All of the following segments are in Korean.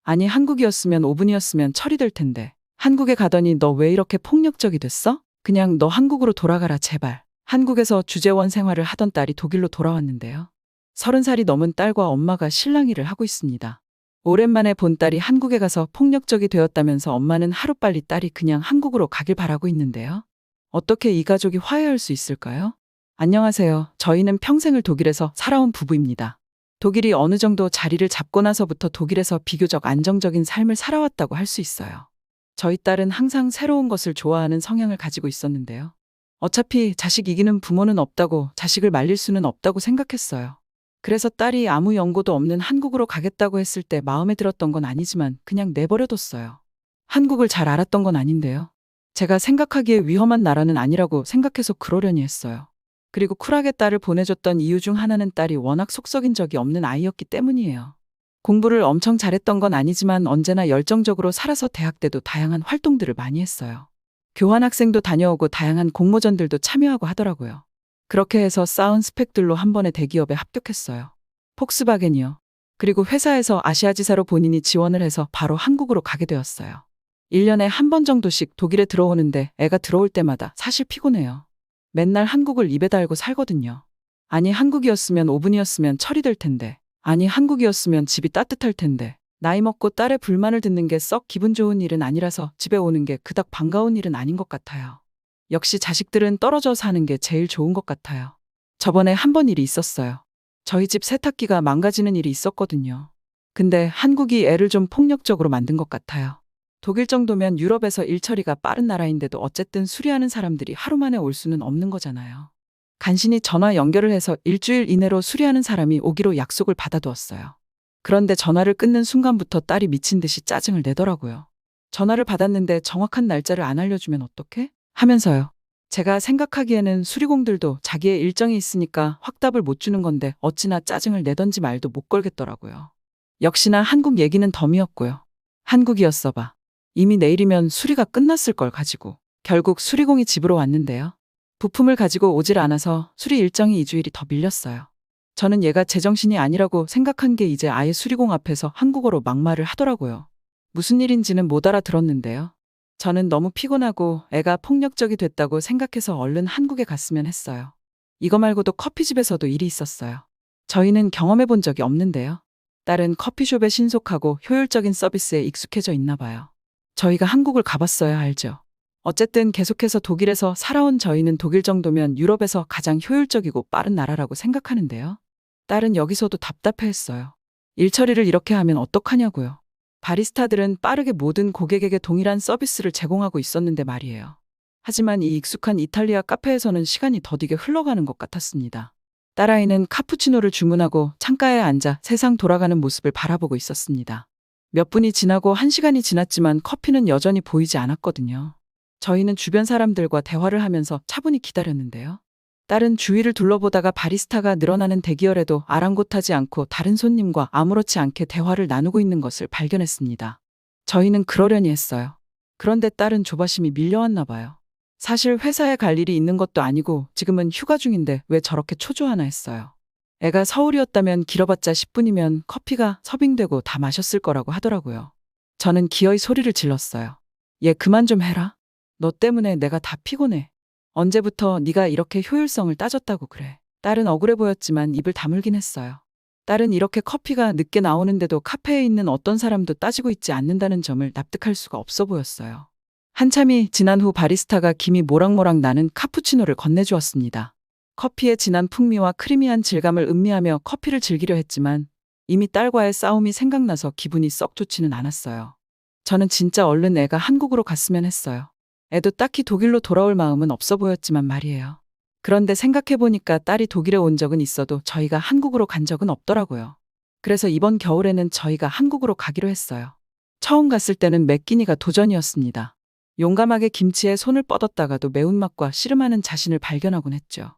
아니, 한국이었으면 5분이었으면 처리될 텐데. 한국에 가더니 너 왜 이렇게 폭력적이 됐어? 그냥 너 한국으로 돌아가라, 제발. 한국에서 주재원 생활을 하던 딸이 독일로 돌아왔는데요. 30살이 넘은 딸과 엄마가 실랑이를 하고 있습니다. 오랜만에 본 딸이 한국에 가서 폭력적이 되었다면서 엄마는 하루빨리 딸이 그냥 한국으로 가길 바라고 있는데요. 어떻게 이 가족이 화해할 수 있을까요? 안녕하세요. 저희는 평생을 독일에서 살아온 부부입니다. 독일이 어느 정도 자리를 잡고 나서부터 독일에서 비교적 안정적인 삶을 살아왔다고 할 수 있어요. 저희 딸은 항상 새로운 것을 좋아하는 성향을 가지고 있었는데요. 어차피 자식 이기는 부모는 없다고, 자식을 말릴 수는 없다고 생각했어요. 그래서 딸이 아무 연고도 없는 한국으로 가겠다고 했을 때 마음에 들었던 건 아니지만 그냥 내버려뒀어요. 한국을 잘 알았던 건 아닌데요. 제가 생각하기에 위험한 나라는 아니라고 생각해서 그러려니 했어요. 그리고 쿨하게 딸을 보내줬던 이유 중 하나는 딸이 워낙 속썩인 적이 없는 아이였기 때문이에요. 공부를 엄청 잘했던 건 아니지만 언제나 열정적으로 살아서 대학 때도 다양한 활동들을 많이 했어요. 교환학생도 다녀오고 다양한 공모전들도 참여하고 하더라고요. 그렇게 해서 쌓은 스펙들로 한 번에 대기업에 합격했어요. 폭스바겐이요. 그리고 회사에서 아시아지사로 본인이 지원을 해서 바로 한국으로 가게 되었어요. 1년에 한 번 정도씩 독일에 들어오는데 애가 들어올 때마다 사실 피곤해요. 맨날 한국을 입에 달고 살거든요. 아니, 한국이었으면 5분이었으면 처리될 텐데. 아니, 한국이었으면 집이 따뜻할 텐데. 나이 먹고 딸의 불만을 듣는 게 썩 기분 좋은 일은 아니라서 집에 오는 게 그닥 반가운 일은 아닌 것 같아요. 역시 자식들은 떨어져 사는 게 제일 좋은 것 같아요. 저번에 한 번 일이 있었어요. 저희 집 세탁기가 망가지는 일이 있었거든요. 근데 한국이 애를 좀 폭력적으로 만든 것 같아요. 독일 정도면 유럽에서 일 처리가 빠른 나라인데도 어쨌든 수리하는 사람들이 하루 만에 올 수는 없는 거잖아요. 간신히 전화 연결을 해서 일주일 이내로 수리하는 사람이 오기로 약속을 받아두었어요. 그런데 전화를 끊는 순간부터 딸이 미친 듯이 짜증을 내더라고요. 전화를 받았는데 정확한 날짜를 안 알려주면 어떡해? 하면서요. 제가 생각하기에는 수리공들도 자기의 일정이 있으니까 확답을 못 주는 건데 어찌나 짜증을 내던지 말도 못 걸겠더라고요. 역시나 한국 얘기는 덤이었고요. 한국이었어 봐. 이미 내일이면 수리가 끝났을 걸 가지고. 결국 수리공이 집으로 왔는데요. 부품을 가지고 오질 않아서 수리 일정이 2주일이 더 밀렸어요. 저는 얘가 제정신이 아니라고 생각한 게 이제 아예 수리공 앞에서 한국어로 막말을 하더라고요. 무슨 일인지는 못 알아들었는데요. 저는 너무 피곤하고 애가 폭력적이 됐다고 생각해서 얼른 한국에 갔으면 했어요. 이거 말고도 커피집에서도 일이 있었어요. 저희는 경험해 본 적이 없는데요. 딸은 커피숍에 신속하고 효율적인 서비스에 익숙해져 있나 봐요. 저희가 한국을 가봤어야 알죠. 어쨌든 계속해서 독일에서 살아온 저희는 독일 정도면 유럽에서 가장 효율적이고 빠른 나라라고 생각하는데요. 딸은 여기서도 답답해했어요. 일 처리를 이렇게 하면 어떡하냐고요. 바리스타들은 빠르게 모든 고객에게 동일한 서비스를 제공하고 있었는데 말이에요. 하지만 이 익숙한 이탈리아 카페에서는 시간이 더디게 흘러가는 것 같았습니다. 딸아이는 카푸치노를 주문하고 창가에 앉아 세상 돌아가는 모습을 바라보고 있었습니다. 몇 분이 지나고 1시간이 지났지만 커피는 여전히 보이지 않았거든요. 저희는 주변 사람들과 대화를 하면서 차분히 기다렸는데요. 딸은 주위를 둘러보다가 바리스타가 늘어나는 대기열에도 아랑곳하지 않고 다른 손님과 아무렇지 않게 대화를 나누고 있는 것을 발견했습니다. 저희는 그러려니 했어요. 그런데 딸은 조바심이 밀려왔나 봐요. 사실 회사에 갈 일이 있는 것도 아니고 지금은 휴가 중인데 왜 저렇게 초조하나 했어요. 애가 서울이었다면 길어봤자 10분이면 커피가 서빙되고 다 마셨을 거라고 하더라고요. 저는 기어이 소리를 질렀어요. 얘 그만 좀 해라. 너 때문에 내가 다 피곤해. 언제부터 네가 이렇게 효율성을 따졌다고 그래. 딸은 억울해 보였지만 입을 다물긴 했어요. 딸은 이렇게 커피가 늦게 나오는데도 카페에 있는 어떤 사람도 따지고 있지 않는다는 점을 납득할 수가 없어 보였어요. 한참이 지난 후 바리스타가 김이 모락모락 나는 카푸치노를 건네주었습니다. 커피의 진한 풍미와 크리미한 질감을 음미하며 커피를 즐기려 했지만 이미 딸과의 싸움이 생각나서 기분이 썩 좋지는 않았어요. 저는 진짜 얼른 애가 한국으로 갔으면 했어요. 애도 딱히 독일로 돌아올 마음은 없어 보였지만 말이에요. 그런데 생각해보니까 딸이 독일에 온 적은 있어도 저희가 한국으로 간 적은 없더라고요. 그래서 이번 겨울에는 저희가 한국으로 가기로 했어요. 처음 갔을 때는 매 끼니가 도전이었습니다. 용감하게 김치에 손을 뻗었다가도 매운맛과 씨름하는 자신을 발견하곤 했죠.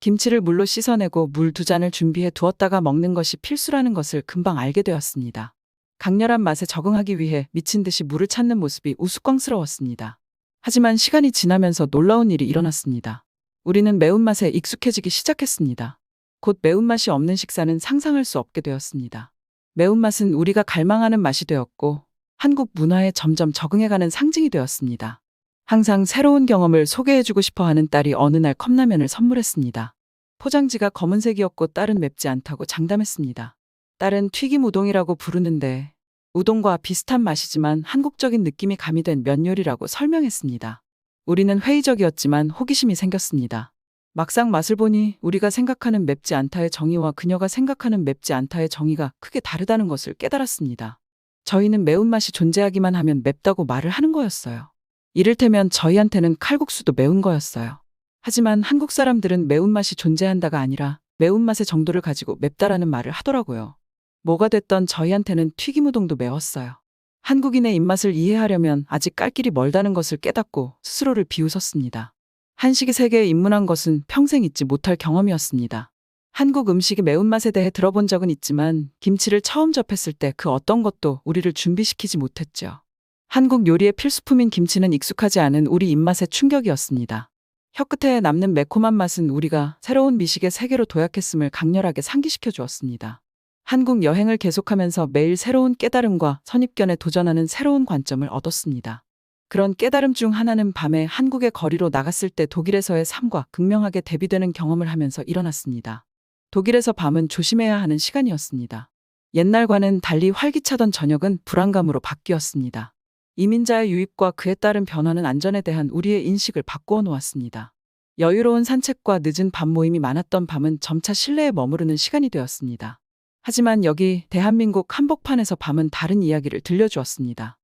김치를 물로 씻어내고 물 2잔을 준비해 두었다가 먹는 것이 필수라는 것을 금방 알게 되었습니다. 강렬한 맛에 적응하기 위해 미친 듯이 물을 찾는 모습이 우스꽝스러웠습니다. 하지만 시간이 지나면서 놀라운 일이 일어났습니다. 우리는 매운맛에 익숙해지기 시작했습니다. 곧 매운맛이 없는 식사는 상상할 수 없게 되었습니다. 매운맛은 우리가 갈망하는 맛이 되었고 한국 문화에 점점 적응해가는 상징이 되었습니다. 항상 새로운 경험을 소개해주고 싶어하는 딸이 어느 날 컵라면을 선물했습니다. 포장지가 검은색이었고 딸은 맵지 않다고 장담했습니다. 딸은 튀김 우동이라고 부르는데 우동과 비슷한 맛이지만 한국적인 느낌이 가미된 면 요리라고 설명했습니다. 우리는 회의적이었지만 호기심이 생겼습니다. 막상 맛을 보니 우리가 생각하는 맵지 않다의 정의와 그녀가 생각하는 맵지 않다의 정의가 크게 다르다는 것을 깨달았습니다. 저희는 매운맛이 존재하기만 하면 맵다고 말을 하는 거였어요. 이를테면 저희한테는 칼국수도 매운 거였어요. 하지만 한국 사람들은 매운맛이 존재한다가 아니라 매운맛의 정도를 가지고 맵다라는 말을 하더라고요. 뭐가 됐던 저희한테는 튀김우동도 매웠어요. 한국인의 입맛을 이해하려면 아직 갈 길이 멀다는 것을 깨닫고 스스로를 비웃었습니다. 한식의 세계에 입문한 것은 평생 잊지 못할 경험이었습니다. 한국 음식의 매운맛에 대해 들어본 적은 있지만 김치를 처음 접했을 때 그 어떤 것도 우리를 준비시키지 못했죠. 한국 요리의 필수품인 김치는 익숙하지 않은 우리 입맛의 충격이었습니다. 혀끝에 남는 매콤한 맛은 우리가 새로운 미식의 세계로 도약했음을 강렬하게 상기시켜 주었습니다. 한국 여행을 계속하면서 매일 새로운 깨달음과 선입견에 도전하는 새로운 관점을 얻었습니다. 그런 깨달음 중 하나는 밤에 한국의 거리로 나갔을 때 독일에서의 삶과 극명하게 대비되는 경험을 하면서 일어났습니다. 독일에서 밤은 조심해야 하는 시간이었습니다. 옛날과는 달리 활기차던 저녁은 불안감으로 바뀌었습니다. 이민자의 유입과 그에 따른 변화는 안전에 대한 우리의 인식을 바꾸어 놓았습니다. 여유로운 산책과 늦은 밤 모임이 많았던 밤은 점차 실내에 머무르는 시간이 되었습니다. 하지만 여기 대한민국 한복판에서 밤은 다른 이야기를 들려주었습니다.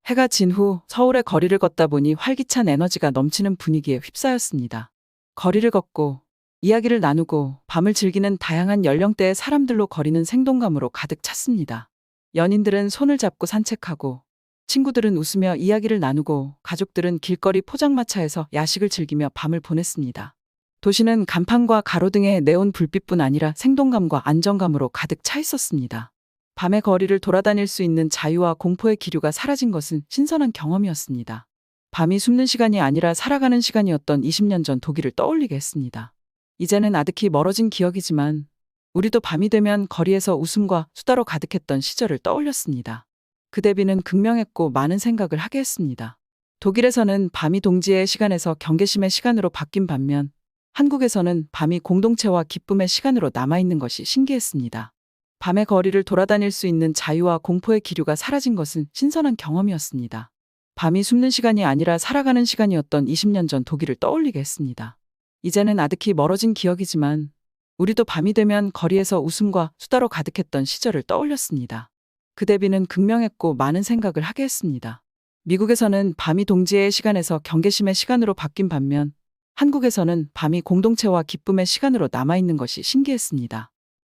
해가 진 후 서울의 거리를 걷다 보니 활기찬 에너지가 넘치는 분위기에 휩싸였습니다. 거리를 걷고 이야기를 나누고 밤을 즐기는 다양한 연령대의 사람들로 거리는 생동감으로 가득 찼습니다. 연인들은 손을 잡고 산책하고 친구들은 웃으며 이야기를 나누고 가족들은 길거리 포장마차에서 야식을 즐기며 밤을 보냈습니다. 도시는 간판과 가로등의 네온 불빛뿐 아니라 생동감과 안정감으로 가득 차 있었습니다. 밤의 거리를 돌아다닐 수 있는 자유와 공포의 기류가 사라진 것은 신선한 경험이었습니다. 밤이 숨는 시간이 아니라 살아가는 시간이었던 20년 전 독일을 떠올리게 했습니다. 이제는 아득히 멀어진 기억이지만 우리도 밤이 되면 거리에서 웃음과 수다로 가득했던 시절을 떠올렸습니다. 그 대비는 극명했고 많은 생각을 하게 했습니다. 독일에서는 밤이 동지의 시간에서 경계심의 시간으로 바뀐 반면 한국에서는 밤이 공동체와 기쁨의 시간으로 남아있는 것이 신기했습니다. 밤의 거리를 돌아다닐 수 있는 자유와 공포의 기류가 사라진 것은 신선한 경험이었습니다. 밤이 숨는 시간이 아니라 살아가는 시간이었던 20년 전 독일을 떠올리게 했습니다. 이제는 아득히 멀어진 기억이지만 우리도 밤이 되면 거리에서 웃음과 수다로 가득했던 시절을 떠올렸습니다. 그 대비는 극명했고 많은 생각을 하게 했습니다. 미국에서는 밤이 동지의 시간에서 경계심의 시간으로 바뀐 반면 한국에서는 밤이 공동체와 기쁨의 시간으로 남아있는 것이 신기했습니다.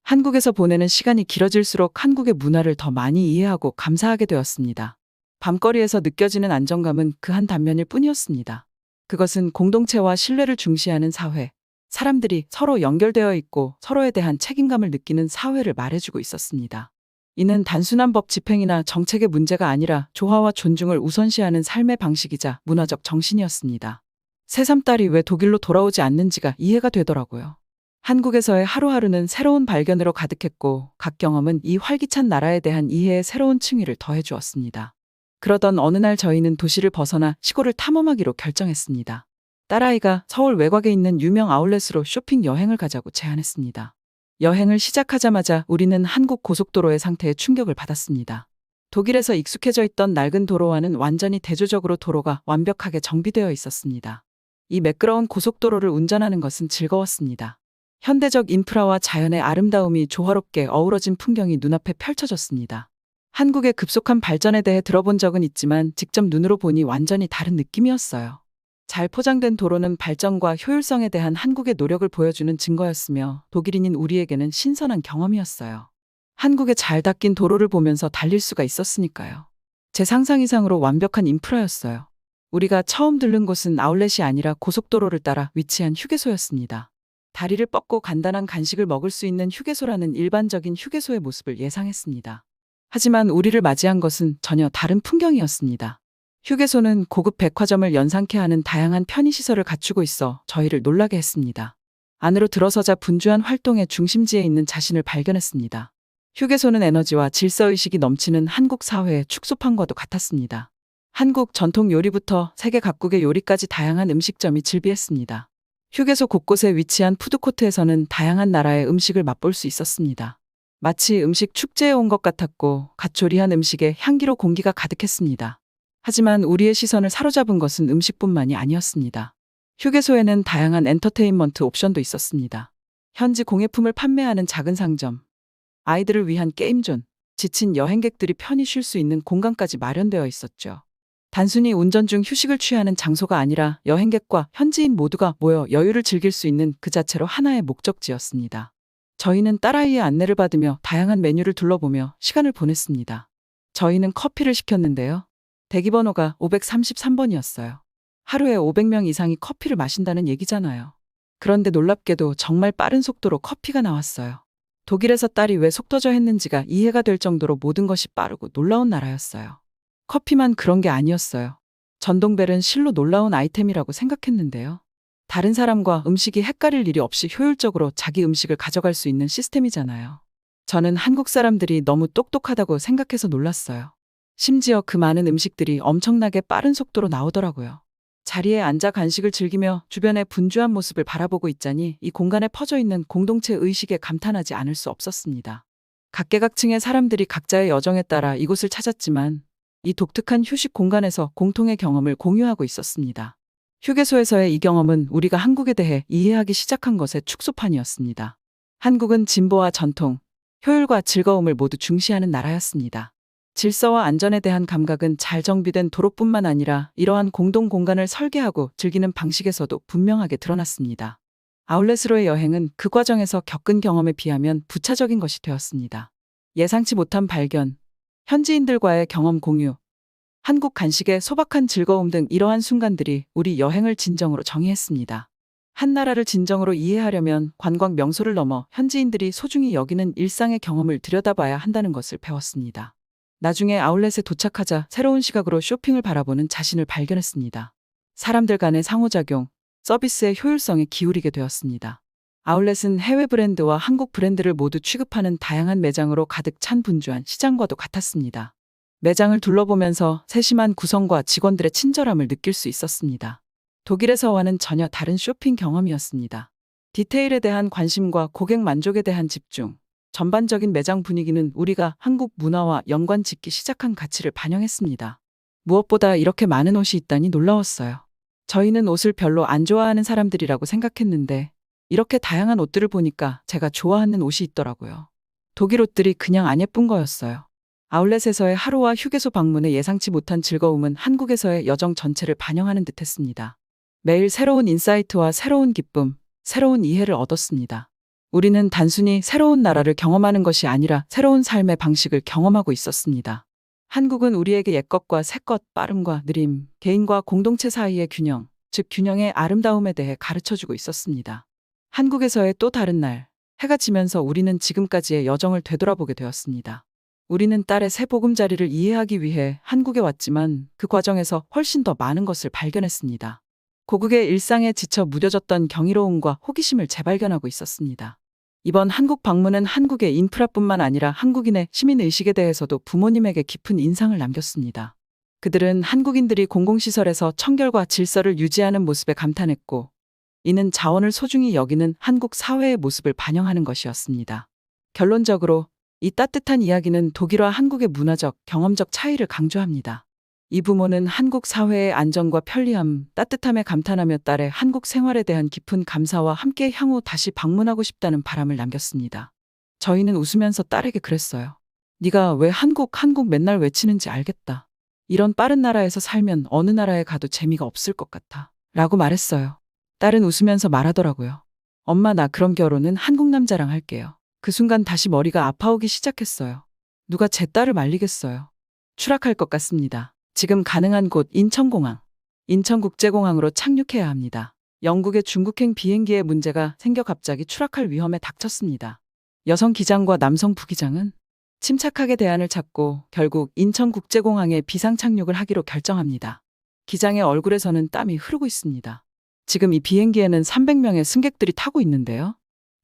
한국에서 보내는 시간이 길어질수록 한국의 문화를 더 많이 이해하고 감사하게 되었습니다. 밤거리에서 느껴지는 안정감은 그 한 단면일 뿐이었습니다. 그것은 공동체와 신뢰를 중시하는 사회, 사람들이 서로 연결되어 있고 서로에 대한 책임감을 느끼는 사회를 말해주고 있었습니다. 이는 단순한 법 집행이나 정책의 문제가 아니라 조화와 존중을 우선시하는 삶의 방식이자 문화적 정신이었습니다. 새삼딸이 왜 독일로 돌아오지 않는지가 이해가 되더라고요. 한국에서의 하루하루는 새로운 발견으로 가득했고 각 경험은 이 활기찬 나라에 대한 이해의 새로운 층위를 더해주었습니다. 그러던 어느 날 저희는 도시를 벗어나 시골을 탐험하기로 결정했습니다. 딸아이가 서울 외곽에 있는 유명 아울렛으로 쇼핑 여행을 가자고 제안했습니다. 여행을 시작하자마자 우리는 한국 고속도로의 상태에 충격을 받았습니다. 독일에서 익숙해져 있던 낡은 도로와는 완전히 대조적으로 도로가 완벽하게 정비되어 있었습니다. 이 매끄러운 고속도로를 운전하는 것은 즐거웠습니다. 현대적 인프라와 자연의 아름다움이 조화롭게 어우러진 풍경이 눈앞에 펼쳐졌습니다. 한국의 급속한 발전에 대해 들어본 적은 있지만 직접 눈으로 보니 완전히 다른 느낌이었어요. 잘 포장된 도로는 발전과 효율성에 대한 한국의 노력을 보여주는 증거였으며 독일인인 우리에게는 신선한 경험이었어요. 한국의 잘 닦인 도로를 보면서 달릴 수가 있었으니까요. 제 상상 이상으로 완벽한 인프라였어요. 우리가 처음 들른 곳은 아울렛이 아니라 고속도로를 따라 위치한 휴게소였습니다. 다리를 뻗고 간단한 간식을 먹을 수 있는 휴게소라는 일반적인 휴게소의 모습을 예상했습니다. 하지만 우리를 맞이한 것은 전혀 다른 풍경이었습니다. 휴게소는 고급 백화점을 연상케 하는 다양한 편의시설을 갖추고 있어 저희를 놀라게 했습니다. 안으로 들어서자 분주한 활동의 중심지에 있는 자신을 발견했습니다. 휴게소는 에너지와 질서의식이 넘치는 한국 사회의 축소판과도 같았습니다. 한국 전통 요리부터 세계 각국의 요리까지 다양한 음식점이 즐비했습니다. 휴게소 곳곳에 위치한 푸드코트에서는 다양한 나라의 음식을 맛볼 수 있었습니다. 마치 음식 축제에 온 것 같았고 갓 조리한 음식에 향기로 공기가 가득했습니다. 하지만 우리의 시선을 사로잡은 것은 음식뿐만이 아니었습니다. 휴게소에는 다양한 엔터테인먼트 옵션도 있었습니다. 현지 공예품을 판매하는 작은 상점, 아이들을 위한 게임존, 지친 여행객들이 편히 쉴 수 있는 공간까지 마련되어 있었죠. 단순히 운전 중 휴식을 취하는 장소가 아니라 여행객과 현지인 모두가 모여 여유를 즐길 수 있는 그 자체로 하나의 목적지였습니다. 저희는 딸아이의 안내를 받으며 다양한 메뉴를 둘러보며 시간을 보냈습니다. 저희는 커피를 시켰는데요. 대기번호가 533번이었어요. 하루에 500명 이상이 커피를 마신다는 얘기잖아요. 그런데 놀랍게도 정말 빠른 속도로 커피가 나왔어요. 독일에서 딸이 왜 속 터져 했는지가 이해가 될 정도로 모든 것이 빠르고 놀라운 나라였어요. 커피만 그런 게 아니었어요. 전동벨은 실로 놀라운 아이템이라고 생각했는데요. 다른 사람과 음식이 헷갈릴 일이 없이 효율적으로 자기 음식을 가져갈 수 있는 시스템이잖아요. 저는 한국 사람들이 너무 똑똑하다고 생각해서 놀랐어요. 심지어 그 많은 음식들이 엄청나게 빠른 속도로 나오더라고요. 자리에 앉아 간식을 즐기며 주변의 분주한 모습을 바라보고 있자니 이 공간에 퍼져 있는 공동체 의식에 감탄하지 않을 수 없었습니다. 각계각층의 사람들이 각자의 여정에 따라 이곳을 찾았지만 이 독특한 휴식 공간에서 공통의 경험을 공유하고 있었습니다. 휴게소에서의 이 경험은 우리가 한국에 대해 이해하기 시작한 것의 축소판이었습니다. 한국은 진보와 전통, 효율과 즐거움을 모두 중시하는 나라였습니다. 질서와 안전에 대한 감각은 잘 정비된 도로뿐만 아니라 이러한 공동 공간을 설계하고 즐기는 방식에서도 분명하게 드러났습니다. 아울렛으로의 여행은 그 과정에서 겪은 경험에 비하면 부차적인 것이 되었습니다. 예상치 못한 발견, 현지인들과의 경험 공유, 한국 간식의 소박한 즐거움 등 이러한 순간들이 우리 여행을 진정으로 정의했습니다. 한 나라를 진정으로 이해하려면 관광 명소를 넘어 현지인들이 소중히 여기는 일상의 경험을 들여다봐야 한다는 것을 배웠습니다. 나중에 아울렛에 도착하자 새로운 시각으로 쇼핑을 바라보는 자신을 발견했습니다. 사람들 간의 상호작용, 서비스의 효율성에 기울이게 되었습니다. 아울렛은 해외 브랜드와 한국 브랜드를 모두 취급하는 다양한 매장으로 가득 찬 분주한 시장과도 같았습니다. 매장을 둘러보면서 세심한 구성과 직원들의 친절함을 느낄 수 있었습니다. 독일에서와는 전혀 다른 쇼핑 경험이었습니다. 디테일에 대한 관심과 고객 만족에 대한 집중, 전반적인 매장 분위기는 우리가 한국 문화와 연관 짓기 시작한 가치를 반영했습니다. 무엇보다 이렇게 많은 옷이 있다니 놀라웠어요. 저희는 옷을 별로 안 좋아하는 사람들이라고 생각했는데 이렇게 다양한 옷들을 보니까 제가 좋아하는 옷이 있더라고요. 독일 옷들이 그냥 안 예쁜 거였어요. 아울렛에서의 하루와 휴게소 방문의 예상치 못한 즐거움은 한국에서의 여정 전체를 반영하는 듯했습니다. 매일 새로운 인사이트와 새로운 기쁨, 새로운 이해를 얻었습니다. 우리는 단순히 새로운 나라를 경험하는 것이 아니라 새로운 삶의 방식을 경험하고 있었습니다. 한국은 우리에게 옛것과 새것, 빠름과 느림, 개인과 공동체 사이의 균형, 즉 균형의 아름다움에 대해 가르쳐주고 있었습니다. 한국에서의 또 다른 날, 해가 지면서 우리는 지금까지의 여정을 되돌아보게 되었습니다. 우리는 딸의 새 보금자리를 이해하기 위해 한국에 왔지만 그 과정에서 훨씬 더 많은 것을 발견했습니다. 고국의 일상에 지쳐 무뎌졌던 경이로움과 호기심을 재발견하고 있었습니다. 이번 한국 방문은 한국의 인프라뿐만 아니라 한국인의 시민의식에 대해서도 부모님에게 깊은 인상을 남겼습니다. 그들은 한국인들이 공공시설에서 청결과 질서를 유지하는 모습에 감탄했고, 이는 자원을 소중히 여기는 한국 사회의 모습을 반영하는 것이었습니다. 결론적으로 이 따뜻한 이야기는 독일과 한국의 문화적, 경험적 차이를 강조합니다. 이 부모는 한국 사회의 안정과 편리함, 따뜻함에 감탄하며 딸의 한국 생활에 대한 깊은 감사와 함께 향후 다시 방문하고 싶다는 바람을 남겼습니다. 저희는 웃으면서 딸에게 그랬어요. 네가 왜 한국 맨날 외치는지 알겠다. 이런 빠른 나라에서 살면 어느 나라에 가도 재미가 없을 것 같아. 라고 말했어요. 딸은 웃으면서 말하더라고요. 엄마, 나 그럼 결혼은 한국 남자랑 할게요. 그 순간 다시 머리가 아파오기 시작했어요. 누가 제 딸을 말리겠어요. 추락할 것 같습니다. 지금 가능한 곳 인천공항. 인천국제공항으로 착륙해야 합니다. 영국의 중국행 비행기에 문제가 생겨 갑자기 추락할 위험에 닥쳤습니다. 여성 기장과 남성 부기장은 침착하게 대안을 찾고 결국 인천국제공항에 비상착륙을 하기로 결정합니다. 기장의 얼굴에서는 땀이 흐르고 있습니다. 지금 이 비행기에는 300명의 승객들이 타고 있는데요.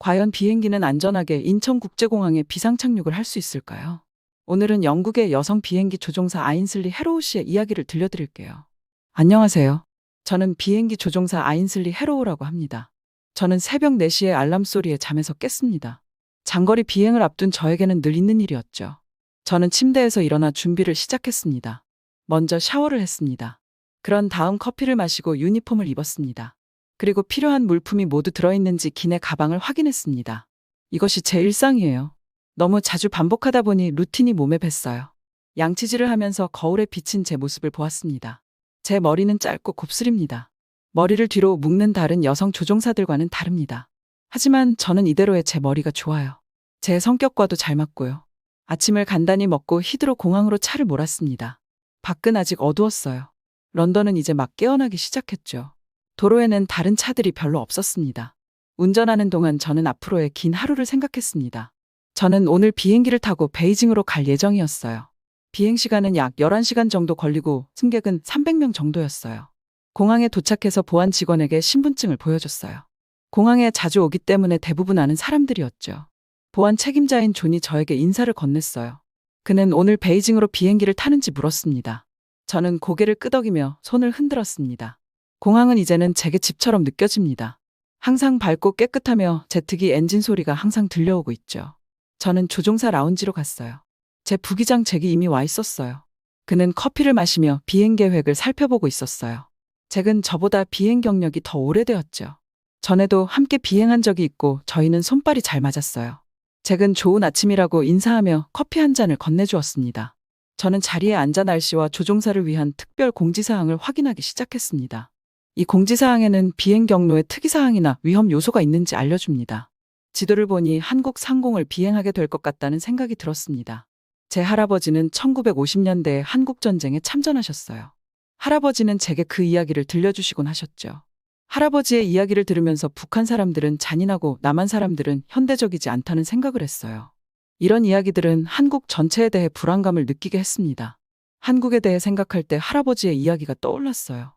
과연 비행기는 안전하게 인천국제공항에 비상착륙을 할 수 있을까요? 오늘은 영국의 여성 비행기 조종사 아인슬리 헤로우 씨의 이야기를 들려드릴게요. 안녕하세요. 저는 비행기 조종사 아인슬리 헤로우라고 합니다. 저는 새벽 4시에 알람 소리에 잠에서 깼습니다. 장거리 비행을 앞둔 저에게는 늘 있는 일이었죠. 저는 침대에서 일어나 준비를 시작했습니다. 먼저 샤워를 했습니다. 그런 다음 커피를 마시고 유니폼을 입었습니다. 그리고 필요한 물품이 모두 들어있는지 기내 가방을 확인했습니다. 이것이 제 일상이에요. 너무 자주 반복하다 보니 루틴이 몸에 뱄어요. 양치질을 하면서 거울에 비친 제 모습을 보았습니다. 제 머리는 짧고 곱슬입니다. 머리를 뒤로 묶는 다른 여성 조종사들과는 다릅니다. 하지만 저는 이대로의 제 머리가 좋아요. 제 성격과도 잘 맞고요. 아침을 간단히 먹고 히드로 공항으로 차를 몰았습니다. 밖은 아직 어두웠어요. 런던은 이제 막 깨어나기 시작했죠. 도로에는 다른 차들이 별로 없었습니다. 운전하는 동안 저는 앞으로의 긴 하루를 생각했습니다. 저는 오늘 비행기를 타고 베이징으로 갈 예정이었어요. 비행 시간은 약 11시간 정도 걸리고 승객은 300명 정도였어요. 공항에 도착해서 보안 직원에게 신분증을 보여줬어요. 공항에 자주 오기 때문에 대부분 아는 사람들이었죠. 보안 책임자인 존이 저에게 인사를 건넸어요. 그는 오늘 베이징으로 비행기를 타는지 물었습니다. 저는 고개를 끄덕이며 손을 흔들었습니다. 공항은 이제는 제게 집처럼 느껴집니다. 항상 밝고 깨끗하며 제트기 엔진 소리가 항상 들려오고 있죠. 저는 조종사 라운지로 갔어요. 제 부기장 잭이 이미 와 있었어요. 그는 커피를 마시며 비행 계획을 살펴보고 있었어요. 잭은 저보다 비행 경력이 더 오래되었죠. 전에도 함께 비행한 적이 있고 저희는 손발이 잘 맞았어요. 잭은 좋은 아침이라고 인사하며 커피 한 잔을 건네주었습니다. 저는 자리에 앉아 날씨와 조종사를 위한 특별 공지사항을 확인하기 시작했습니다. 이 공지사항에는 비행 경로에 특이사항이나 위험 요소가 있는지 알려줍니다. 지도를 보니 한국 상공을 비행하게 될 것 같다는 생각이 들었습니다. 제 할아버지는 1950년대에 한국전쟁에 참전하셨어요. 할아버지는 제게 그 이야기를 들려주시곤 하셨죠. 할아버지의 이야기를 들으면서 북한 사람들은 잔인하고 남한 사람들은 현대적이지 않다는 생각을 했어요. 이런 이야기들은 한국 전체에 대해 불안감을 느끼게 했습니다. 한국에 대해 생각할 때 할아버지의 이야기가 떠올랐어요.